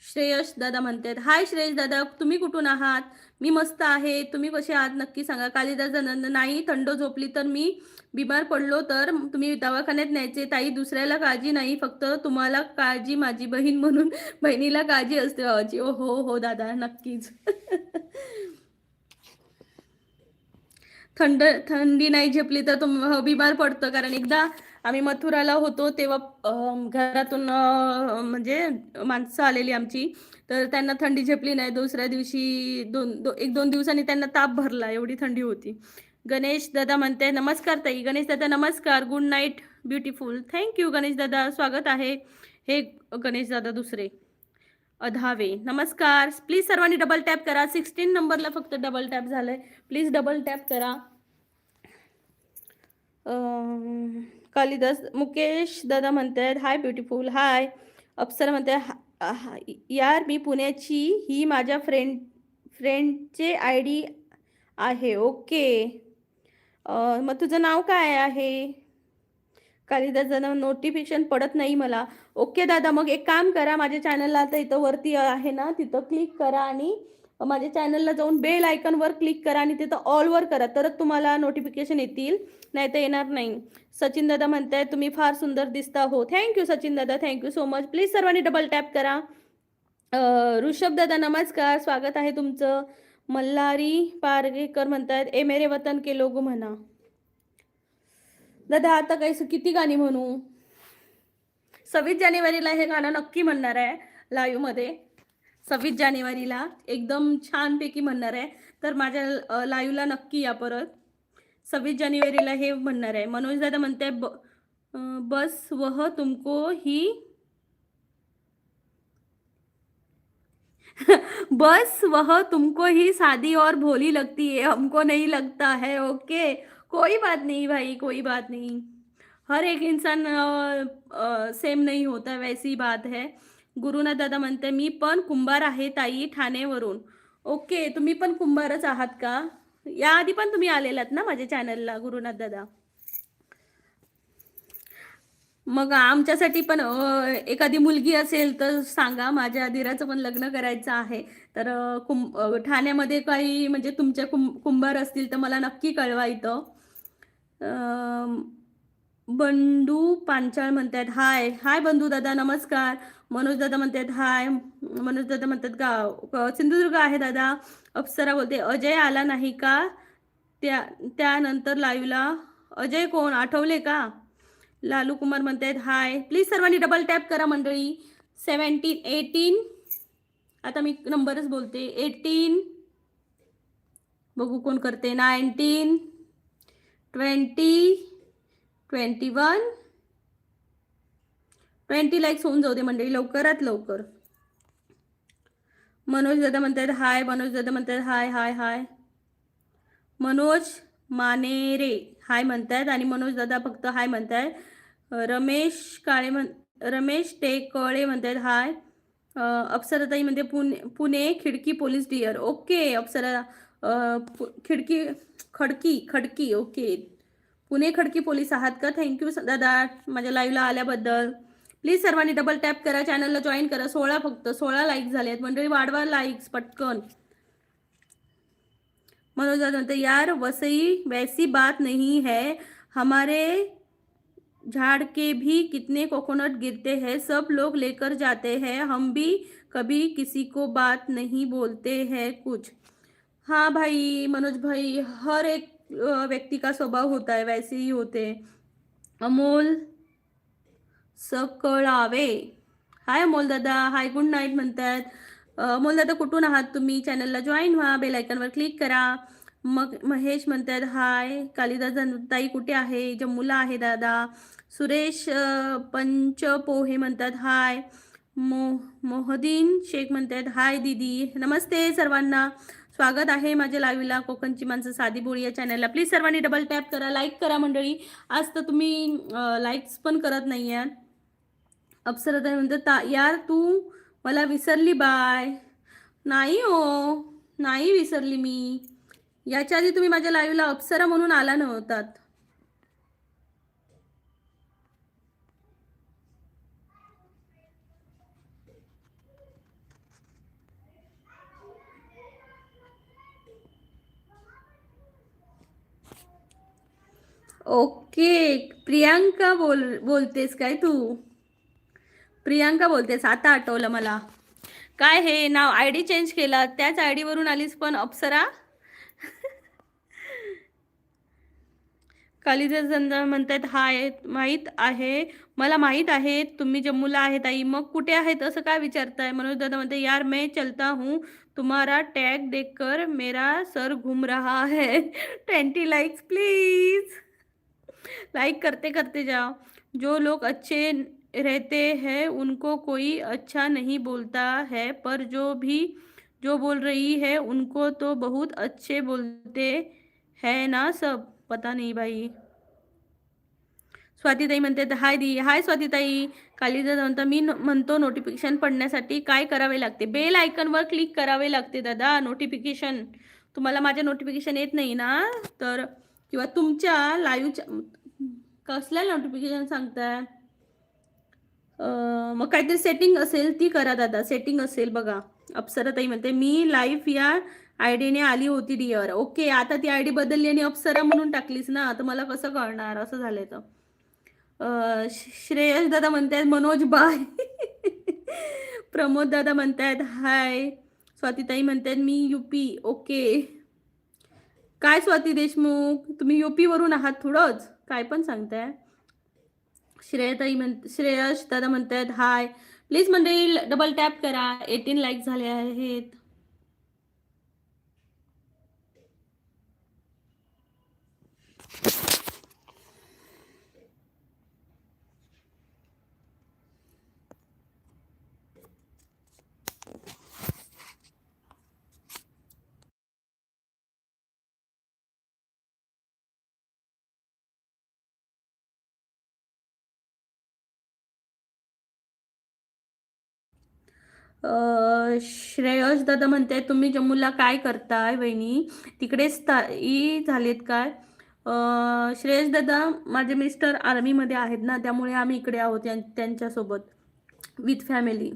श्रेयश दादा म्हणतात, हाय श्रेयश दादा, तुम्ही कुठून आहात? मी मस्त आहे, तुम्ही कसे आहात नक्की सांगा. कालिदास आनंद, नाही थंड झोपली तर मी बिमार पडलो तर तुम्ही दवाखान्यात न्यायचे. ताई दुसऱ्याला काळजी नाही, फक्त तुम्हाला काळजी, माझी बहीण म्हणून बहिणीला काळजी असते भावाची. ओ हो हो दादा, नक्कीच. थंडी नाही झेपली तर बिमार पडतं. कारण एकदा आम्ही मथुराला होतो तेव्हा घरातून म्हणजे माणसं आलेली आमची, तर त्यांना थंडी झेपली नाही. दुसऱ्या दिवशी 1-2 दिवसांनी त्यांना ताप भरला, एवढी थंडी होती. गणेश दादा म्हणते, नमस्कार ताई. गणेश दादा नमस्कार, good night beautiful. Thank you Ganesh दादा, स्वागत आहे. हे गणेश दादा दुसरे अधावे, नमस्कार. प्लीज सर्वांनी डबल टॅप करा. 16 नंबरला फक्त डबल टॅप झालंय, प्लीज डबल टॅप करा. कालिदास, मुकेश दादा म्हणतात, हाय ब्युटिफुल. हाय अप्सरा म्हणते, यार मी पुण्याची, ही माझ्या फ्रेंडचे आय डी आहे. ओके, मग तुझं नाव काय आहे? कालिदास दादा, नोटिफिकेशन पडत नाही मला. ओके दादा, मग एक काम करा, माझ्या चॅनलला आता इथं वरती आहे ना, तिथं क्लिक करा आणि माझ्या चॅनलला जाऊन बेल आयकॉनवर क्लिक करा आणि तिथं ऑलवर करा, तरच तुम्हाला नोटिफिकेशन येतील, नाही तर येणार नाही. सचिन दादा म्हणताय, तुम्ही फार सुंदर दिसता. हो, थँक्यू सचिन दादा, थँक्यू सो मच. प्लीज सर्वांनी डबल टॅप करा. ऋषभ दादा नमस्कार, स्वागत आहे तुमचं. मल्हारी पारगेकर म्हणतात, ए मेरे वतन के लोग म्हणा. दादा आता काही किती गाणी म्हणू? 26 जानेवारीला हे गाणं नक्की म्हणणार आहे लाईव्ह मध्ये. 26 जानेवारीला एकदम छानपैकी म्हणणार आहे, तर माझ्या लाईव्हला नक्की या परत. 26 जानेवारीला हे म्हणणार आहे. मनोज दादा म्हणते, बस वह तुमको ही बस वह तुमको ही सादी और भोली लगती है, हमको नहीं लगता है. ओके, कोई बात नहीं भाई, कोई बात नहीं. हर एक इंसान सेम नहीं होता, वैसी बात है. गुरुनाथ दादा म्हणते, मी पण कुंभार आहे ताई, ठाणेवरून. ओके, तुम्ही पण कुंभारच आहात का? याआधी पण तुम्ही आलेलात ना माझ्या चॅनलला गुरुनाथ दादा? मग आमच्यासाठी पण एखादी मुलगी असेल तर सांगा, माझ्या धीराचं पण लग्न करायचं आहे. तर ठाण्यामध्ये काही म्हणजे तुमच्या कुंभार असतील तर मला नक्की कळवा इथं. बंडू पांचाळ म्हणतात, हाय हाय बंधू दादा नमस्कार. मनोज दादा म्हणतात, हाय. मनोज दादा म्हणतात, गाव सिंधुदुर्ग आहे दादा. अप्सरा बोलते, अजय आला नाही का त्यानंतर लाईव्हला? अजय कोण, आठवले का? लालू कुमार म्हणतात, हाय. प्लीज सर्वांनी डबल टॅप करा मंडळी. 17, 18, आता मी नंबरच बोलते. 18, बघू कोण करते. 19, 20, 21, 20 लाईक्स होऊन जाऊ दे मंडळी, लवकरात लवकर. मनोज दादा म्हणतात, हाय. मनोज दादा म्हणतात, हाय हाय हाय. मनोज मानेरे हाय म्हणतात आणि मनोज दादा फक्त हाय म्हणतात. रमेश काळे रमेश टेकळे म्हणतात, हाय. अप्सराताई म्हणते, पुणे खिडकी पोलीस डिअर. ओके अप्सरा, खडकी. ओके, पुणे खडकी पोलीस आहात का? थँक्यू दादा माझ्या लाईव्हला आल्याबद्दल. प्लीज सर्वांनी डबल टॅप करा, चॅनलला जॉईन करा. फक्त 16 लाईक झाले आहेत मंडळी, वाढवा लाईक्स पटकन. मनोज दादा म्हणते, यार वसई वैसी बात नहीं है, हमारे झाड़ के भी कितने कोकोनट गिरते हैं, सब लोग लेकर जाते हैं, हम भी कभी किसी को बात नहीं बोलते हैं कुछ. हाँ भाई मनोज भाई, हर एक व्यक्ति का स्वभाव होता है, वैसे ही होते. अमोल सकळावे, हाय अमोल दादा, हाय गुड नाईट म्हणतात. अमोल दादा कुठून आहात तुम्ही? चॅनलला जॉईन व्हा, बेल आयकॉनवर क्लिक करा. मग महेश म्हणतात, हाय. कालिदास ताई कुठे आहे? जम्मूला आहे दादा. सुरेश पंचपोहे म्हणतात, हाय. मोहदीन शेख म्हणतात, हाय दीदी. नमस्ते सर्वांना, स्वागत आहे माझ्या लाईव्हला कोकणची माणसं साधी बोळी या चॅनलला. प्लीज सर्वांनी डबल टॅप करा, लाईक करा मंडळी. आज तर तुम्ही लाईक्स पण करत नाही आहात. अप्सराताई म्हणतात, यार तू मला विसरली बाय. नाही हो, नाही विसरली मी. याच्या आधी तुम्ही माझ्या लाईव्हला अप्सरा म्हणून आला नव्हतात. ओके. प्रियांका बोलतेस काय तू? प्रियांका बोलतेस, आता आठवलं मला. काय हे नाव आयडी चेंज केला, त्याच आयडी वरून आलीस पण अप्सरा. कालिदास जंजाळ म्हणतायत हाय, माहीत आहे मला, माहीत आहे तुम्ही जम्मूला आहेत आई, मग कुठे आहेत असं काय विचारताय? मनोज दादा म्हणते यार मैं चलता हूँ, तुम्हारा टैग देखकर मेरा सर घूम रहा है. 20 लाइक्स प्लीज. लाइक करते करते जाओ. जो लोग अच्छे रहते हैं उनको कोई अच्छा नहीं बोलता है, पर जो बोल रही है उनको तो बहुत अच्छे बोलते हैं ना सब. पता नहीं भाई. स्वातीताई म्हणते हाय दी, हाय स्वातीताई. कालिदास म्हणता मी म्हणतो नोटिफिकेशन पडण्यासाठी काय करावे लागते? बेल आयकॉनवर क्लिक करावे लागते दादा. नोटिफिकेशन तुम्हाला माझ्या नोटिफिकेशन येत नाही ना, तर किंवा तुमच्या लाईव्हच्या कसल्या नोटिफिकेशन सांगताय? मग काहीतरी सेटिंग असेल ती करा दादा. सेटिंग असेल बघा. अप्सराताई म्हणते मी लाईव्ह या आयडीने आली होती डिअर. ओके, आता ती आयडी बदलली आणि अप्सरा म्हणून टाकलीस ना, तर मला कसं कळणार? असं झालंय तर. श्रेयस दादा म्हणतायत मनोज बाय. प्रमोद दादा म्हणतायत हाय. स्वातीताई म्हणतायत मी यूपी. ओके. काय स्वाती देशमुख, तुम्ही यूपी वरून आहात थोडंच, काय पण सांगताय. श्रेयस दादा म्हणतायत हाय. प्लीज मंडळी डबल टॅप करा. 18 लाईक झाले आहेत. श्रेयस दादा म्हणते तुम्ही जम्मूला काय करताय वहिनी, तिकडेच स्थायी झालेत काय? श्रेयस दादा माझे मिस्टर आर्मीमध्ये आहेत ना, त्यामुळे आम्ही इकडे आहोत त्यांच्यासोबत विथ फॅमिली.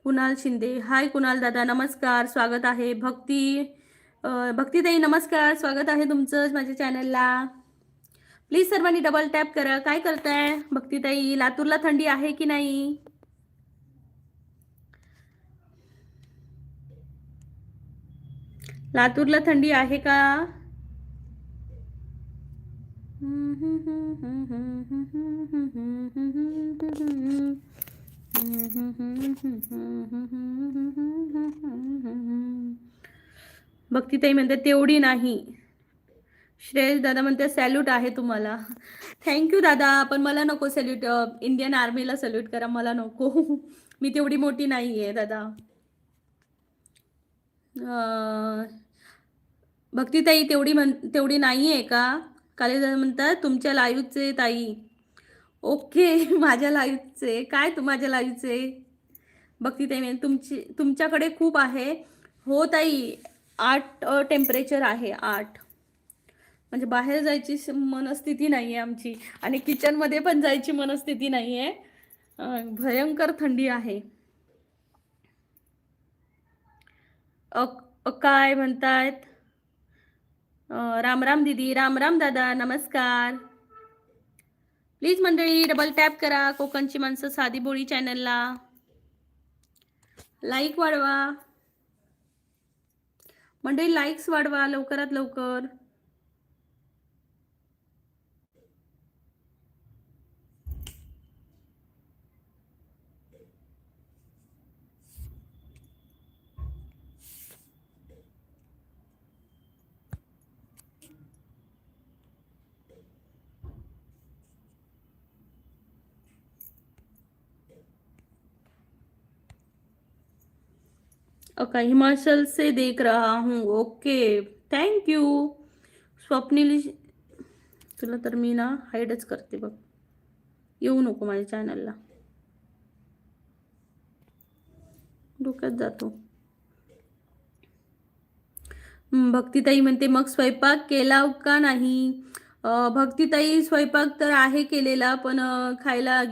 कुणाल शिंदे हाय. कुणाल दादा नमस्कार, स्वागत आहे. भक्तीताई नमस्कार, स्वागत आहे तुमचं माझ्या चॅनलला. प्लीज सर्वांनी डबल टॅप करा. काय करताय भक्तीताई? लातूरला थंडी आहे की नाही? लातूरला थंडी आहे का? भक्तीताई म्हणते तेवढी नाही. श्रेयस दादा म्हणते सॅल्यूट आहे तुम्हाला. थँक्यू दादा, पण मला नको सॅल्यूट. इंडियन आर्मीला सॅल्यूट करा, मला नको. मी तेवढी मोठी नाही आहे दादा. भक्तीताई तेवढी नाही आहे का? कालिदास म्हणतात तुमच्या लाईव्हचे ताई. ओके. माझ्या लाईव्हचे काय? माझ्या लाईव्हचे भक्तीताई तुमच्याकडे खूप आहे. हो ताई, 8 टेम्परेचर आहे. 8 म्हणजे बाहेर जायची मनस्थिती नाही आहे आमची, आणि किचनमध्ये पण जायची मनस्थिती नाही आहे. भयंकर थंडी आहे. काय म्हणतायत? राम राम दीदी. राम राम दादा नमस्कार. प्लीज मंडळी डबल टॅप करा. कोकणची माणसं साधी बोळी चॅनलला लाईक वाढवा मंडळी, लाईक्स वाढवा लवकरात लवकर. ओके, हिमाचल से देख रहा हूँ. Okay, thank you. स्वप्नील तुला तर मी ना हाईडच करते बघ, येऊ नको माझ्या चॅनलला, डोक्यात जातो. भक्तीताई म्हणते मग स्वयंपाक केला का नाही? भक्तीताई स्वयंपाक तर आहे केलेला, पण खायला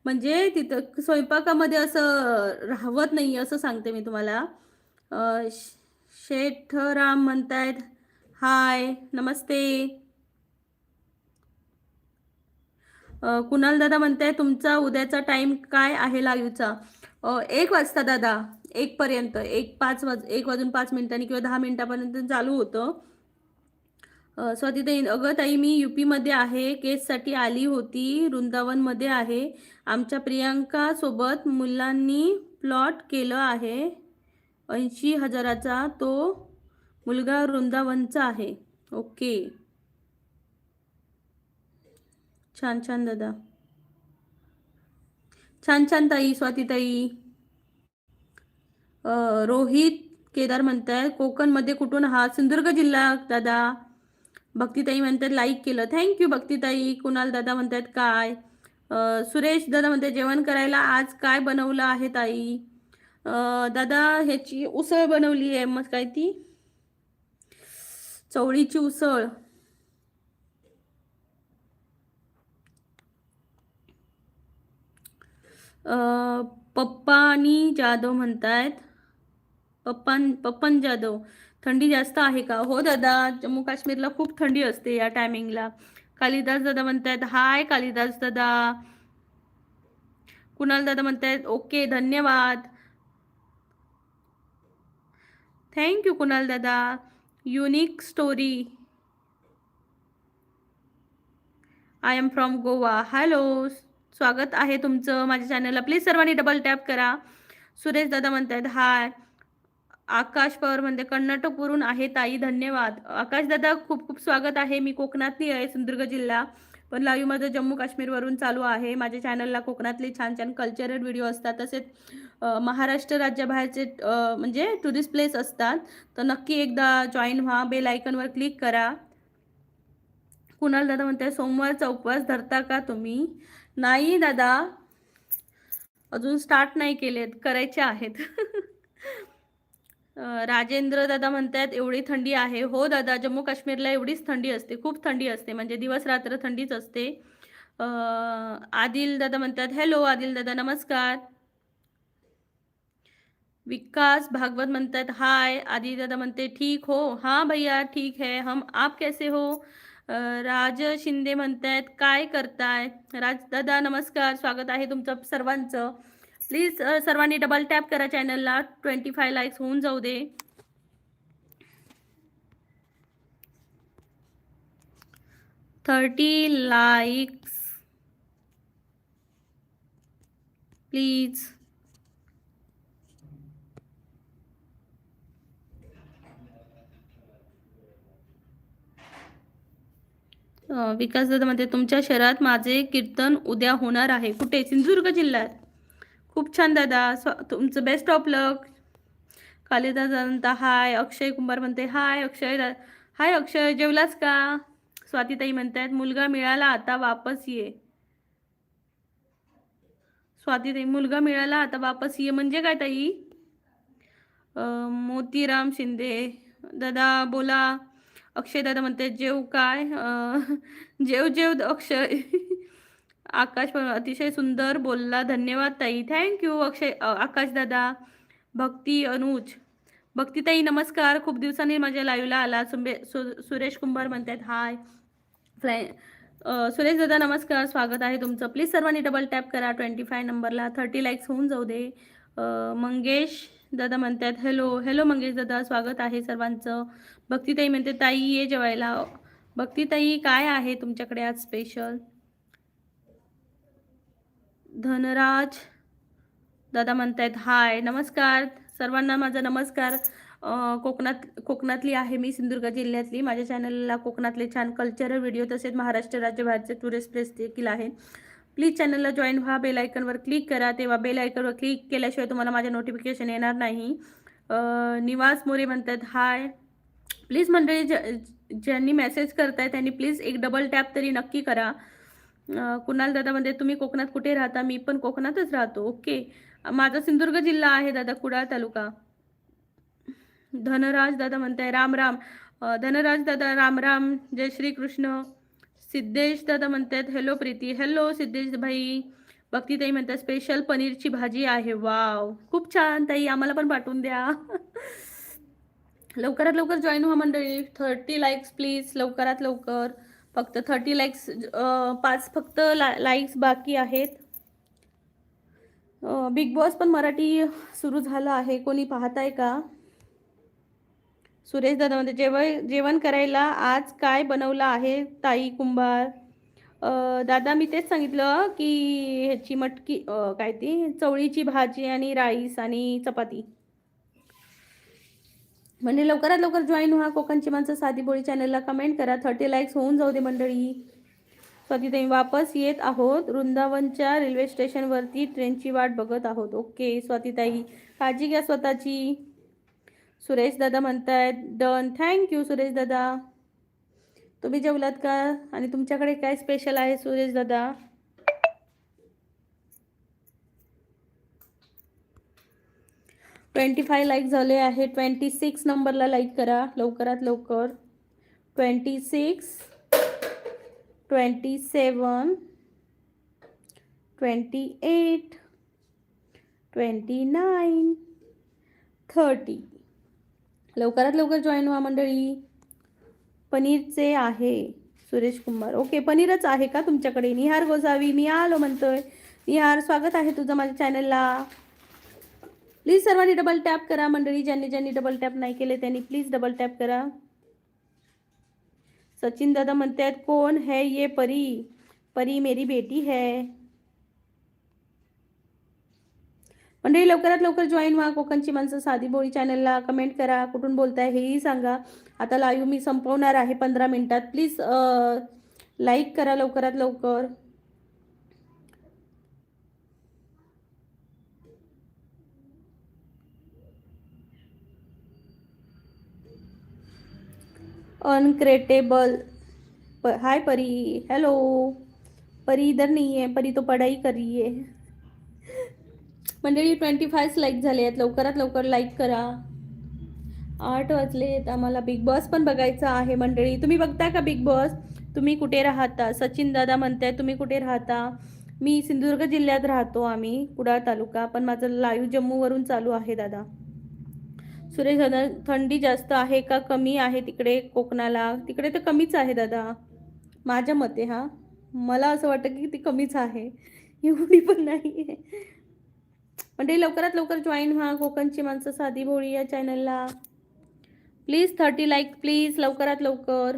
म्हणजे तिथं स्वयंपाकामध्ये असं राहवत नाही, असं सांगते मी तुम्हाला. शेठराम म्हणतायत हाय नमस्ते. कुणाल दादा म्हणताय तुमचा उद्याचा टाइम काय आहे लाईव्हचा? 1 वाजता दादा, 1 पर्यंत, 1 वाजून 5 मिनिटांनी किंवा 10 मिनिटापर्यंत चालू होतं. स्वातीताई, अगं ताई मी UP मध्ये आहे, केससाठी आली होती, वृंदावनमध्ये आहे. आमच्या प्रियांका सोबत मुलांनी प्लॉट केलं आहे 80,000चा. तो मुलगा वृंदावनचा आहे. ओके, छान छान दादा, छान छान ताई. स्वातीताई, रोहित केदार म्हणतायत कोकणमध्ये कुठून आहात? सिंधुदुर्ग जिल्हा दादा. भक्तीताई म्हणतात लाईक केलं, थँक्यू भक्तीताई. कुणाल दादा म्हणतात काय? सुरेश दादा म्हणतात जेवण करायला आज काय बनवलं आहे ताई? दादा ह्याची उसळ बनवली आहे. मग काय ती चवळीची उसळ. पप्पानी जाधव म्हणतायत, पप्पन जाधव, थंडी जास्त आहे का? हो दादा, जम्मू काश्मीरला खूप थंडी असते या टायमिंगला. कालिदास दादा म्हणतायत हाय कालिदास दादा. कुणाल दादा म्हणतायत ओके धन्यवाद, थँक्यू कुणाल दादा. Unique story, I am from Goa. Hello, स्वागत आहे तुमचं माझ्या चॅनलला. प्लीज सर्वांनी डबल टॅप करा. सुरेश दादा म्हणतायत हाय. आकाश पवार म्हणते कर्नाटकवरून आहे ताई, धन्यवाद. आकाश दादा खूप खूप स्वागत आहे. मी कोकणातली आहे, सिंधुदुर्ग जिल्हा, पण लाईव्ह मध्ये जम्मू काश्मीरवरून चालू आहे. माझ्या चॅनलला कोकणातले छान छान कल्चरल व्हिडिओ असतात, तसेच महाराष्ट्र राज्याबाहेरचे म्हणजे टुरिस्ट प्लेस असतात. तर नक्की एकदा जॉईन व्हा, बेल आयकॉनवर क्लिक करा. कुणाल दादा म्हणते सोमवारचा उपवास धरता का तुम्ही? नाही दादा, अजून स्टार्ट नाही केलेत, करायचे आहेत. राजेंद्र दादा म्हणतात एवढी थंडी आहे. हो दादा, जम्मू काश्मीरला एवढीच थंडी असते, खूप थंडी असते, म्हणजे दिवस रात्र थंडीच असते. आदिल दादा म्हणतात हॅलो. आदिल दादा नमस्कार. विकास भागवत म्हणतात हाय. आदिल दादा म्हणते ठीक हो? हाँ भैया ठीक है हम, आप कैसे हो? राज शिंदे म्हणतात काय करताय? राज दादा नमस्कार, स्वागत आहे तुमचं सर्वांचं. प्लीज सर्वांनी डबल टॅप करा चॅनलला, 25 लाईक्स होऊन जाऊ दे. 30 लाईक्स प्लीज. विकास दादा म्हणते तुमच्या शहरात माझे कीर्तन उद्या होणार आहे. कुठे? सिंधुदुर्ग जिल्ह्यात. खूप छान दादा, तुमचं बेस्ट ऑफ लक. कालिदास म्हणता हाय. अक्षय कुंभार म्हणते हाय अक्षय. हाय अक्षय, जेवलास का? स्वातीताई म्हणतात मुलगा मिळाला आता वापस ये. स्वातीताई, मुलगा मिळाला आता वापस ये म्हणजे काय ताई? मोतीराम शिंदे दादा बोला. अक्षय दादा म्हणते जेव काय? जेव जेव अक्षय. आकाश पण अतिशय सुंदर बोलला, धन्यवाद ताई. थँक्यू अक्षय आकाश दादा. भक्ती अनुज, भक्तीताई नमस्कार, खूप दिवसांनी माझ्या लाईव्हला आला. सुरेश कुंभार म्हणतात हाय. सुरेश दादा नमस्कार, स्वागत आहे तुमचं. प्लीज सर्वांनी डबल टॅप करा 25 नंबरला, 30 लाईक्स होऊन जाऊ दे. मंगेश दादा म्हणतात हॅलो. हॅलो मंगेश दादा, स्वागत आहे सर्वांचं. भक्तीताई म्हणते ताई ये जेवायला. भक्तीताई काय आहे तुमच्याकडे आज स्पेशल? धनराज दादा म्हणतायत हाय. नमस्कार सर्वांना, माझा नमस्कार. कोकणातली आहे मी, सिंधुदुर्ग जिल्ह्यातली. माझ्या चॅनलला कोकणातले छान कल्चरल व्हिडिओ तसेच महाराष्ट्र राज्यबाहेरचे टुरिस्ट प्लेस देखील आहेत. प्लीज चॅनलला जॉईन व्हा, बेल आयकॉनवर क्लिक करा. तेव्हा बेल आयकॉनवर क्लिक केल्याशिवाय तुम्हाला माझ्या नोटिफिकेशन येणार नाही. निवास मोरे म्हणतात हाय. प्लीज मंडळी, ज्यांनी मेसेज करताय त्यांनी प्लीज एक डबल टॅप तरी नक्की करा. कुणाल दादा म्हणते तुम्ही कोकणात कुठे राहता? मी पण कोकणातच राहतो. ओके, माझा सिंधुदुर्ग जिल्हा आहे दादा, कुडाळ तालुका. धनराज दादा म्हणताय राम राम. धनराज दादा राम राम, जय श्री कृष्ण. सिद्धेश दादा म्हणतात हॅलो प्रीती. हॅलो सिद्धेश भाई. भक्तीताई म्हणतात स्पेशल पनीरची भाजी आहे. वाव, खूप छान ताई, आम्हाला पण पाठवून द्या. लवकरात लवकर जॉईन व्हा मंडळी. 30 लाईक्स प्लीज, लवकरात लवकर. फक्त 30 लाईक्स, 5 फक्त लाईक्स बाकी आहेत. बिग बॉस पण मराठी सुरू झालं आहे, कोणी पाहताय का? सुरेश दादा म्हणते जेवण करायला आज काय बनवलं आहे ताई कुंभार? दादा मी तेच सांगितलं की ह्याची मटकी, काय ती चवळीची भाजी आणि राईस आणि चपाती. म्हणजे लवकरात लवकर जॉईन व्हा कोकणची माणसं साधी बोळी चॅनलला. कमेंट करा, 30 लाईक्स होऊन जाऊ दे मंडळी. स्वातीताई वापस येत आहोत, वृंदावनच्या रेल्वे स्टेशनवरती ट्रेनची वाट बघत आहोत. ओके स्वातीताई, काळजी घ्या स्वतःची. सुरेश दादा म्हणतायत डन. थँक्यू सुरेश दादा. तुम्ही जेवलात का आणि तुमच्याकडे काय स्पेशल आहे सुरेश दादा? $25 लाईक झाले आहे. 26 नंबरला लाईक करा लवकरात लवकर. 26, 27, 28, 29, 30. लवकरात लवकर जॉईन व्हा मंडळी. पनीरचे आहे सुरेश कुमार. ओके, पनीरच आहे का तुमच्याकडे? निहार गोसावी मी आलो म्हणतोय. निहार स्वागत आहे तुझं माझ्या चॅनलला. प्लीज सर्वांनी डबल टॅप करा मंडळी. ज्यांनी ज्यांनी डबल टॅप नाही केले त्यांनी प्लीज डबल टॅप करा. सचिन दादा म्हणतात कोण है ये परी? परी मेरी बेटी है. मंडळी लवकरात लवकर जॉईन व्हा कोकणची माणसं साधी बोळी चॅनलला. कमेंट करा, कुठून बोलताय हेही सांगा. आता लाईव्ह मी संपवणार आहे 15 मिनिटात. प्लीज लाईक करा लवकरात लवकर. अनक्रेटेबल हाय परी. हेलो परी, इधर नहीं है परी, तो पढ़ाई कर रही है. मंडळी 25 लाईक झाले आहेत, लवकरात लवकर लाईक करा. 8 वाजलेत, आम्हाला बिग बॉस पण बघायचा आहे मंडळी. तुम्ही बघता का बिग बॉस? तुम्ही कुठे राहता? सचिन दादा म्हणताय तुम्ही कुठे राहता? मी सिंधुदुर्ग जिल्ह्यात राहतो आम्ही, कुडाळ तालुका, पण माझं लाईव्ह जम्मूवरून चालू आहे दादा. सुरेश दादा थंडी जास्त आहे का कमी आहे तिकडे कोकणाला? तिकडे तर कमीच आहे दादा माझ्या मते. हा, मला असं वाटतं की ती कमीच आहे, एवढी पण नाही आहे. म्हणजे लवकरात लवकर जॉईन व्हा कोकणची माणसं साधी भोळी या चॅनलला. प्लीज 30 लाईक प्लीज, लवकरात लवकर.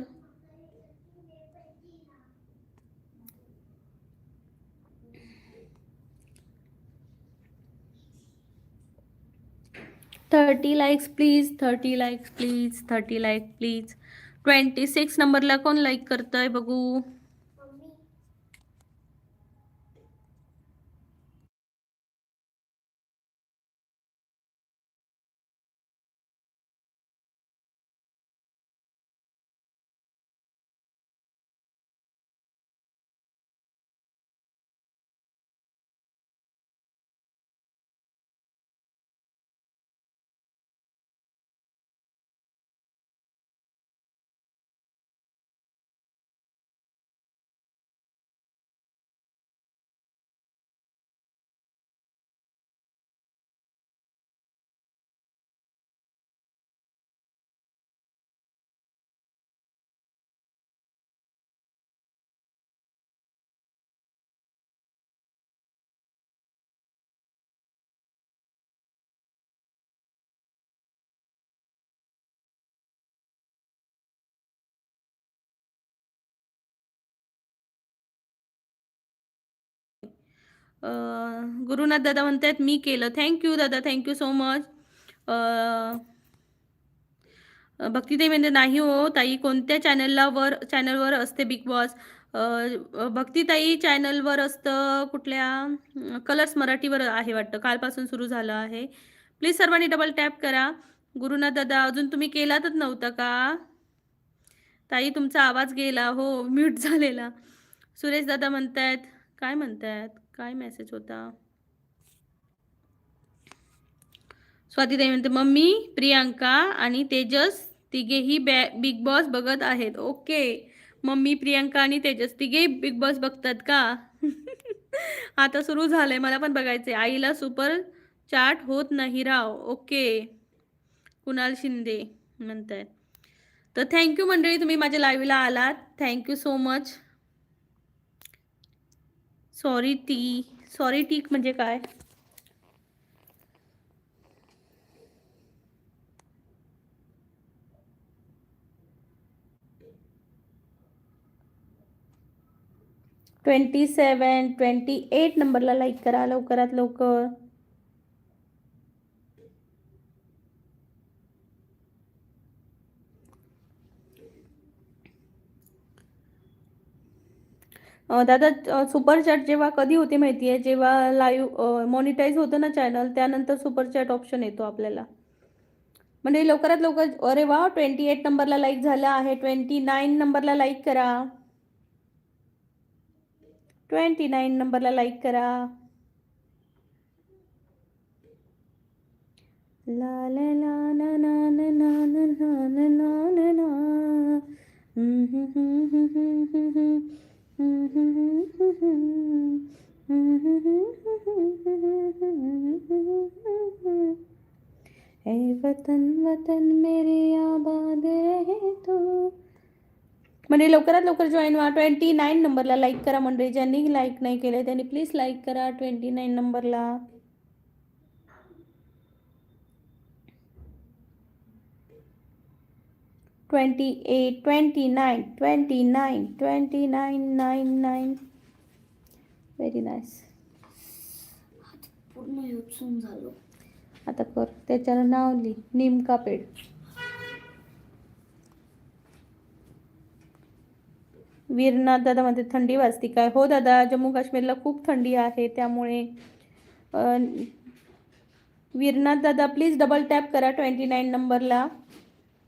Thirty likes please, 30 likes please, 30 like please. 26 नंबरला कोण लाईक करतंय बघू? गुरुनाथ दादा म्हणतात मी केलं. थँक्यू दादा, थँक्यू सो मच. भक्तीताई म्हणजे नाही हो ताई, कोणत्या चॅनलवर असते बिग बॉस? भक्तीताई चॅनलवर असतं, कुठल्या कलर्स मराठीवर आहे वाटतं, कालपासून सुरू झालं आहे. प्लीज सर्वांनी डबल टॅप करा. गुरुनाथ दादा अजून तुम्ही केलातच नव्हता का ताई? तुमचा आवाज गेला हो, म्यूट झालेला. सुरेश दादा म्हणतायत, काय म्हणतायत, काय मेसेज होता? स्वातीताई म्हणते मम्मी प्रियांका आणि तेजस तिघेही बिग बॉस बघत आहेत. ओके, मम्मी प्रियांका आणि तेजस तिघे बिग बॉस बघतात का? आता सुरू झालंय, मला पण बघायचंय. आईला सुपर चॅट होत नाही राव. ओके, कुणाल शिंदे म्हणतायत तर थँक्यू मंडळी, तुम्ही माझ्या लाईव्हला आलात. Thank you so much. सॉरी टीक म्हणजे काय? ट्वेंटी 28 नंबरला लाईक करा लवकरात लवकर. दादा सुपर चॅट जेव्हा कधी होते माहिती आहे, जेव्हा लाईव्ह मॉनिटाईज होतं ना चॅनल, त्यानंतर सुपर चॅट ऑप्शन येतो आपल्याला. म्हणजे लवकरात लवकर. अरे वा, 28 नंबरला लाईक झाला आहे. 29 नंबरला लाईक करा. 29 नंबरला लाईक करा. ला ला ला ना ना ना ना ना ना ना ना ना. ए वतन वतन मेरे आबाद रहे तो. म्हणजे लवकरात लवकर जॉईन व्हा. 29 नंबरला लाईक करा मंडळी. ज्यांनी लाईक नाही केले त्यांनी प्लीज लाईक करा 29 नंबरला. ट्वेंटी 29 29 29 99. Very nice. पूर्ण युजून झालो. आता कर त्याच्यानं नाव लिही, निमका पेड. वीरनाथ दादा म्हणते थंडी वाजती काय? हो दादा, जम्मू काश्मीरला खूप थंडी आहे, त्यामुळे वीरनाथ दादा प्लीज डबल टॅप करा 29 नंबरला.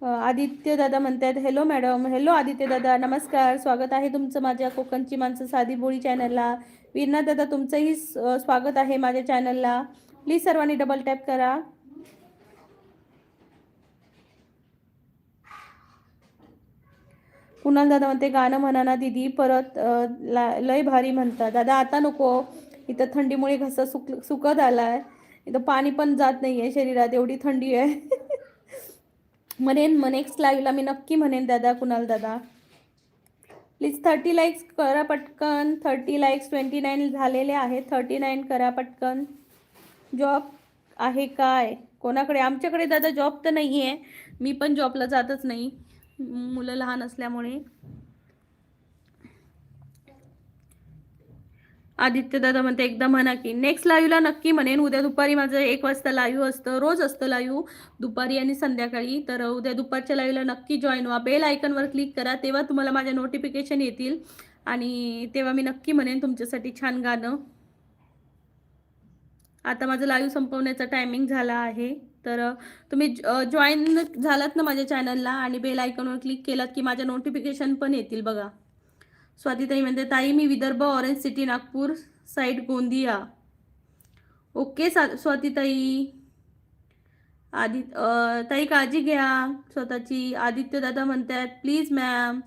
आदित्य दादा म्हणतात हॅलो मॅडम. हॅलो आदित्य दादा, नमस्कार. स्वागत आहे तुमचं माझ्या कोकणची माणसं साधी बोळी चॅनलला. वीरनाथ दादा तुमचंही स्वागत आहे माझ्या चॅनलला. प्लीज सर्वांनी डबल टॅप करा. कुणाल दादा म्हणते गाणं म्हणा ना दीदी परत. लय भारी म्हणतात दादा. आता नको, इथं थंडीमुळे घसा सुकत आलाय. इथं पाणी पण जात नाहीये शरीरात, एवढी थंडी आहे. म्हणेन नेक्स्ट लाईव्हला मी नक्की म्हणेन दादा. कुणाल दादा प्लीज 30 लाईक्स करा पटकन. 30 लाईक्स 29 झालेले आहेत. 39 करा पटकन. जॉब आहे काय कोणाकडे? आमच्याकडे दादा जॉब तर नाही आहे. मी पण जॉबला जातच नाही, मुलं लहान असल्यामुळे. आदित्य दादा म्हणते एकदा म्हणा की. नेक्स्ट लाईव्हला नक्की म्हणेन. उद्या दुपारी माझं 1 वाजता लाईव्ह असतं. रोज असतं लाईव्ह दुपारी आणि संध्याकाळी. तर उद्या दुपारच्या लाईव्हला नक्की जॉईन व्हा. बेल आयकनवर क्लिक करा, तेव्हा तुम्हाला माझ्या नोटिफिकेशन येतील आणि तेव्हा मी नक्की म्हणेन तुमच्यासाठी छान गाणं. आता माझं लाईव्ह संपवण्याचा टायमिंग झाला आहे. तर तुम्ही जॉईन झालात ना माझ्या चॅनलला आणि बेल आयकॉनवर क्लिक केलात की माझ्या नोटिफिकेशन पण येतील बघा. स्वातीताई म्हणते ताई मी Vidarbha, orange city, Nagpur side, Gondia. Okay स्वातीताई. ताई काळजी घ्या स्वतःची. आदित्य दादा म्हणतात प्लीज मॅम.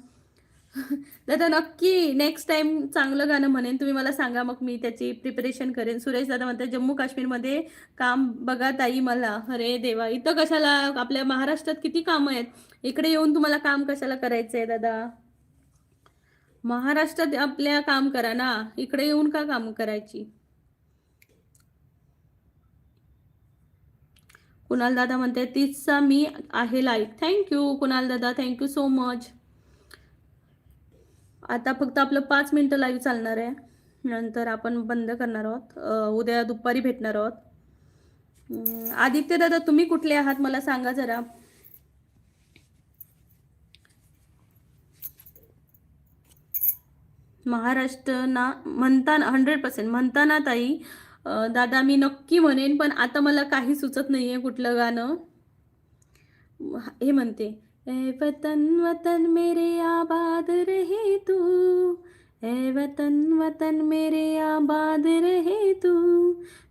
दादा नक्की नेक्स्ट टाइम चांगलं गाणं म्हणेन. तुम्ही मला सांगा, मग मी त्याची प्रिपरेशन करेन. सुरेश दादा म्हणतात जम्मू काश्मीरमध्ये काम बघा ताई मला. अरे देवा, इथं कशाला? आपल्या महाराष्ट्रात किती कामं आहेत, इकडे येऊन तुम्हाला काम कशाला करायचं आहे दादा? महाराष्ट्रात आपल्या काम करा ना, इकडे येऊन का काम करायची? कुणाल दादा म्हणते तीचचा मी आहे लाईक. थँक्यू कुणाल दादा, थँक्यू सो मच. आता फक्त आपलं 5 मिनिटं लाईव्ह चालणार आहे, नंतर आपण बंद करणार आहोत. उद्या दुपारी भेटणार आहोत. आदित्य दादा तुम्ही कुठले आहात मला सांगा जरा. महाराष्ट्र ना म्हणताना 100% म्हणताना ताई. दादा मी नक्की म्हणेन, पण आता मला काही सुचत नाहीये कुठलं गाणं. हे म्हणते ए वतन वतन मेरे आबाद रहे तू. ए वतन वतन मेरे आबाद रहे तू.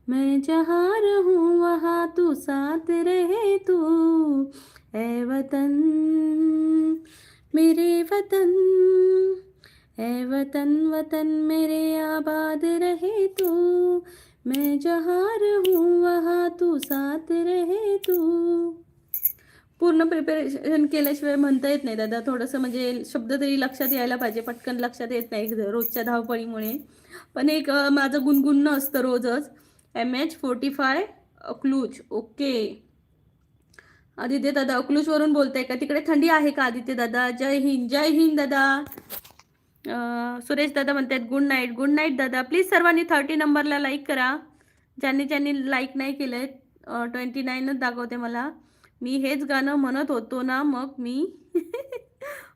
मैं जहाँ रहूँ वहाँ तू साथ रहे तू. ए वतन मेरे वतन. ए वतन वतन मेरे आबाद रहे तू. मैं जहाँ रहूँ वहाँ तू साथ रहे तू. पूर्ण प्रिपरेशन केल्याशिवाय म्हणता येत नाही दादा. थोडंसं म्हणजे शब्द तरी लक्षात यायला पाहिजे. पटकन लक्षात येत नाही रोजच्या धावपळीमुळे. पण एक माझं गुणगुणणं असतं रोजच. MH45 अकलूज. ओके. आदित्य दादा अकलूजवरून बोलताय का? तिकडे थंडी आहे का आदित्य दादा? जय हिंद, जय हिंद दादा. सुरेश दादा म्हणतात गुड नाईट. गुड नाईट दादा. प्लीज सर्वांनी 30 नंबरला लाईक करा. ज्यांनी ज्यांनी लाईक नाही केलंय 29च दाखवते मला. मी हेच गाणं म्हणत होतो ना मग मी.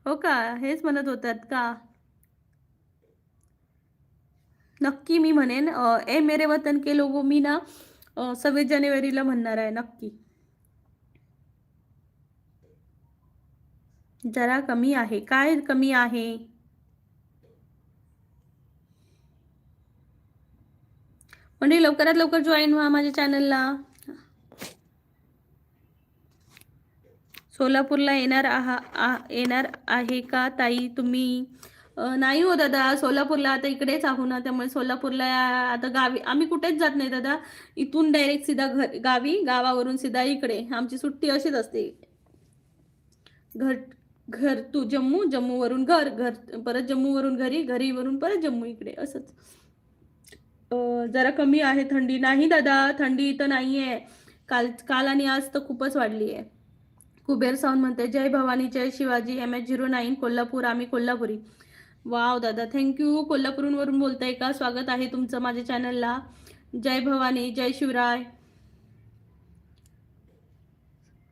हो का? हेच म्हणत होतात का? नक्की मी म्हणेन. ए मेरे वतन के लोगो मी ना 26 जानेवारीला म्हणणार आहे नक्की. जरा कमी आहे. काय कमी आहे? म्हणजे लवकरात लवकर जॉईन व्हा माझ्या चॅनलला. सोलापूरला येणार आहे का ताई तुम्ही? नाही हो दादा, सोलापूरला आता इकडेच आहो ना, त्यामुळे सोलापूरला आता गावी आम्ही कुठेच जात नाही दादा. इथून डायरेक्ट सीधा गावी, गावावरून सीधा इकडे. आमची सुट्टी अशीच असते. घर घर तू जम्मू, जम्मूवरून घर, घर परत जम्मूवरून घरी, घरीवरून परत जम्मू इकडे असंच. जरा कमी आहे थंडी. नाही दादा, थंडी इथं नाहीये. काल काल आणि आज तर खूपच वाढली आहे. कुबेर सावंत म्हणते जय भवानी जय शिवाजी. MH09 कोल्हापूर. आम्ही कोल्हापुरी. वाव दादा, थँक्यू. कोल्हापूरवरून बोलताय का? स्वागत आहे तुमचं माझ्या चॅनलला. जय भवानी जय शिवराय.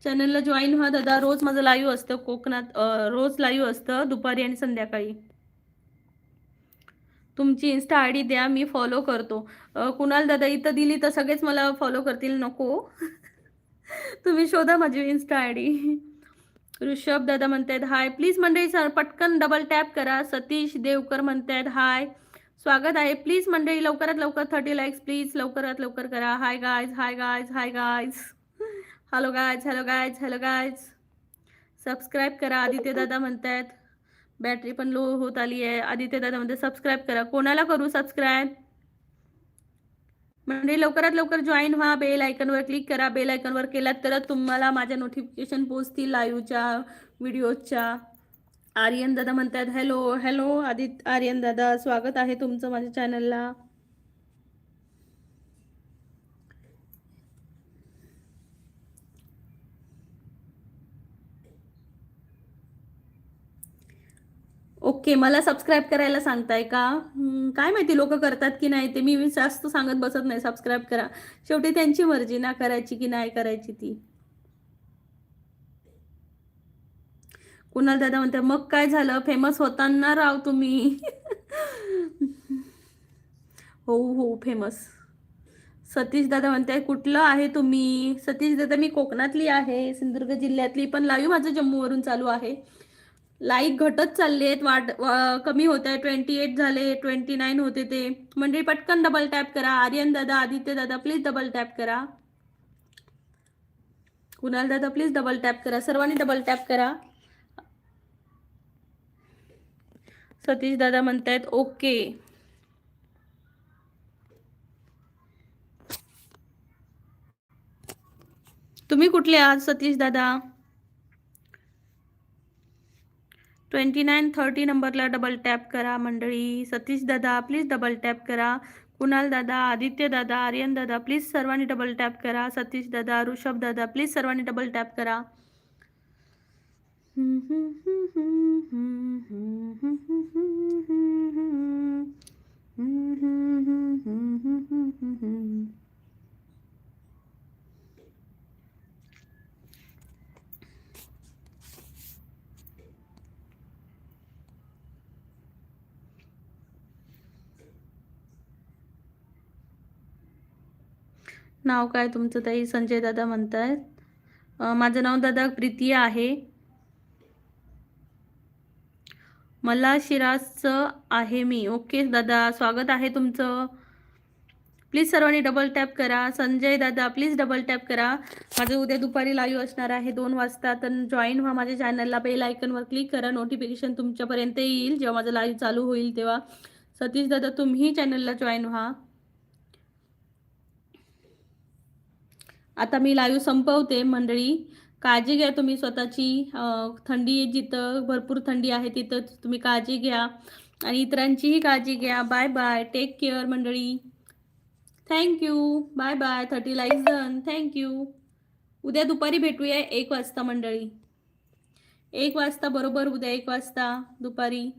चॅनलला जॉईन व्हा दादा. रोज माझं लाईव्ह असतं कोकणात. रोज लाईव्ह असतं दुपारी आणि संध्याकाळी. तुमची इन्स्टा आयडी द्या, मी फॉलो करतो. कुणाल दादा इथं दिली तर सगळेच मला फॉलो करतील. नको. तुम्ही शोधा माझी इन्स्टा आयडी. ऋषभ दादा म्हणतायत हाय. प्लीज मंडळी सर पटकन डबल टॅप करा. सतीश देवकर म्हणतायत हाय. स्वागत आहे. प्लीज मंडळी लवकरात लवकर 30 लाईक्स प्लीज. लवकरात लवकर करा. Hi guys, hi guys, hi guys. Hello guys, hello guys, hello guys. Subscribe करा. आदित्य दादा म्हणतायत बॅटरी पण लो होत आली आहे. आदित्य दादा म्हणते सबस्क्राईब करा. कोणाला करू सबस्क्राईब? म्हणजे लवकरात लवकर जॉईन व्हा. बेल आयकॉनवर क्लिक करा. बेल आयकॉनवर केलात तर तुम्हाला माझ्या नोटिफिकेशन पोहोचतील लाईव्हच्या, व्हिडिओच्या. आर्यन दादा म्हणतात हॅलो हॅलो. आर्यन दादा स्वागत आहे तुमचं माझ्या चॅनलला. ओके, मला सबस्क्राईब करायला सांगताय का? काय माहिती लोक करतात की नाही ते. मी जास्त सांगत बसत नाही सबस्क्राईब करा. शेवटी त्यांची मर्जी ना करायची की नाही करायची ती. कुणाल दादा म्हणते मग काय झालं, फेमस होताना राव तुम्ही. हो हो फेमस. सतीश दादा म्हणताय कुठलं आहे तुम्ही? सतीश दादा मी कोकणातली आहे, सिंधुदुर्ग जिल्ह्यातली. पण लाईव्ह माझं जम्मूवरून चालू आहे. लाईक घटत चालले आहेत. कमी होत आहे. 28 झाले, 29 होते ते. म्हणजे पटकन डबल टॅप करा. आर्यन दादा, आदित्य दादा प्लीज डबल टॅप करा. कुणाल दादा प्लीज डबल टॅप करा. सर्वांनी डबल टॅप करा. सतीश दादा म्हणतायत ओके. तुम्ही कुठले आहात सतीश दादा? 29 30 नंबरला डबल टॅप करा मंडळी. सतीश दादा प्लीज डबल टॅप करा. कुणाल दादा, आदित्य दादा, आर्यन दादा प्लीज सर्वांनी डबल टॅप करा. सतीश दादा, ऋषभ दादा प्लीज सर्वांनी डबल टॅप करा. नाव काय तुमचं ताई? संजय दादा म्हणतायत. माझं नाव दादा प्रीती आहे. मला शिरासचं आहे मी. ओके दादा स्वागत आहे तुमचं. प्लीज सर्वांनी डबल टॅप करा. संजय दादा प्लीज डबल टॅप करा. माझं उद्या दुपारी लाईव्ह असणार आहे 2 वाजता. तर जॉईन व्हा माझ्या चॅनलला. बेल आयकनवर क्लिक करा. नोटिफिकेशन तुमच्यापर्यंत येईल जेव्हा माझं लाईव्ह चालू होईल तेव्हा. सतीश दादा तुम्ही चॅनलला जॉईन व्हा. आता मी लाईव्ह संपवते मंडळी. काळजी घ्या तुम्ही स्वतःची. थंडी जिथं भरपूर थंडी आहे तिथं तुम्ही काळजी घ्या आणि इतरांचीही काळजी घ्या. Bye bye. टेक केअर मंडळी. Thank you. Bye bye. 30 likes done. Thank you. उद्या दुपारी भेटूया 1 वाजता मंडळी. 1 वाजता बरोबर, उद्या 1 वाजता दुपारी.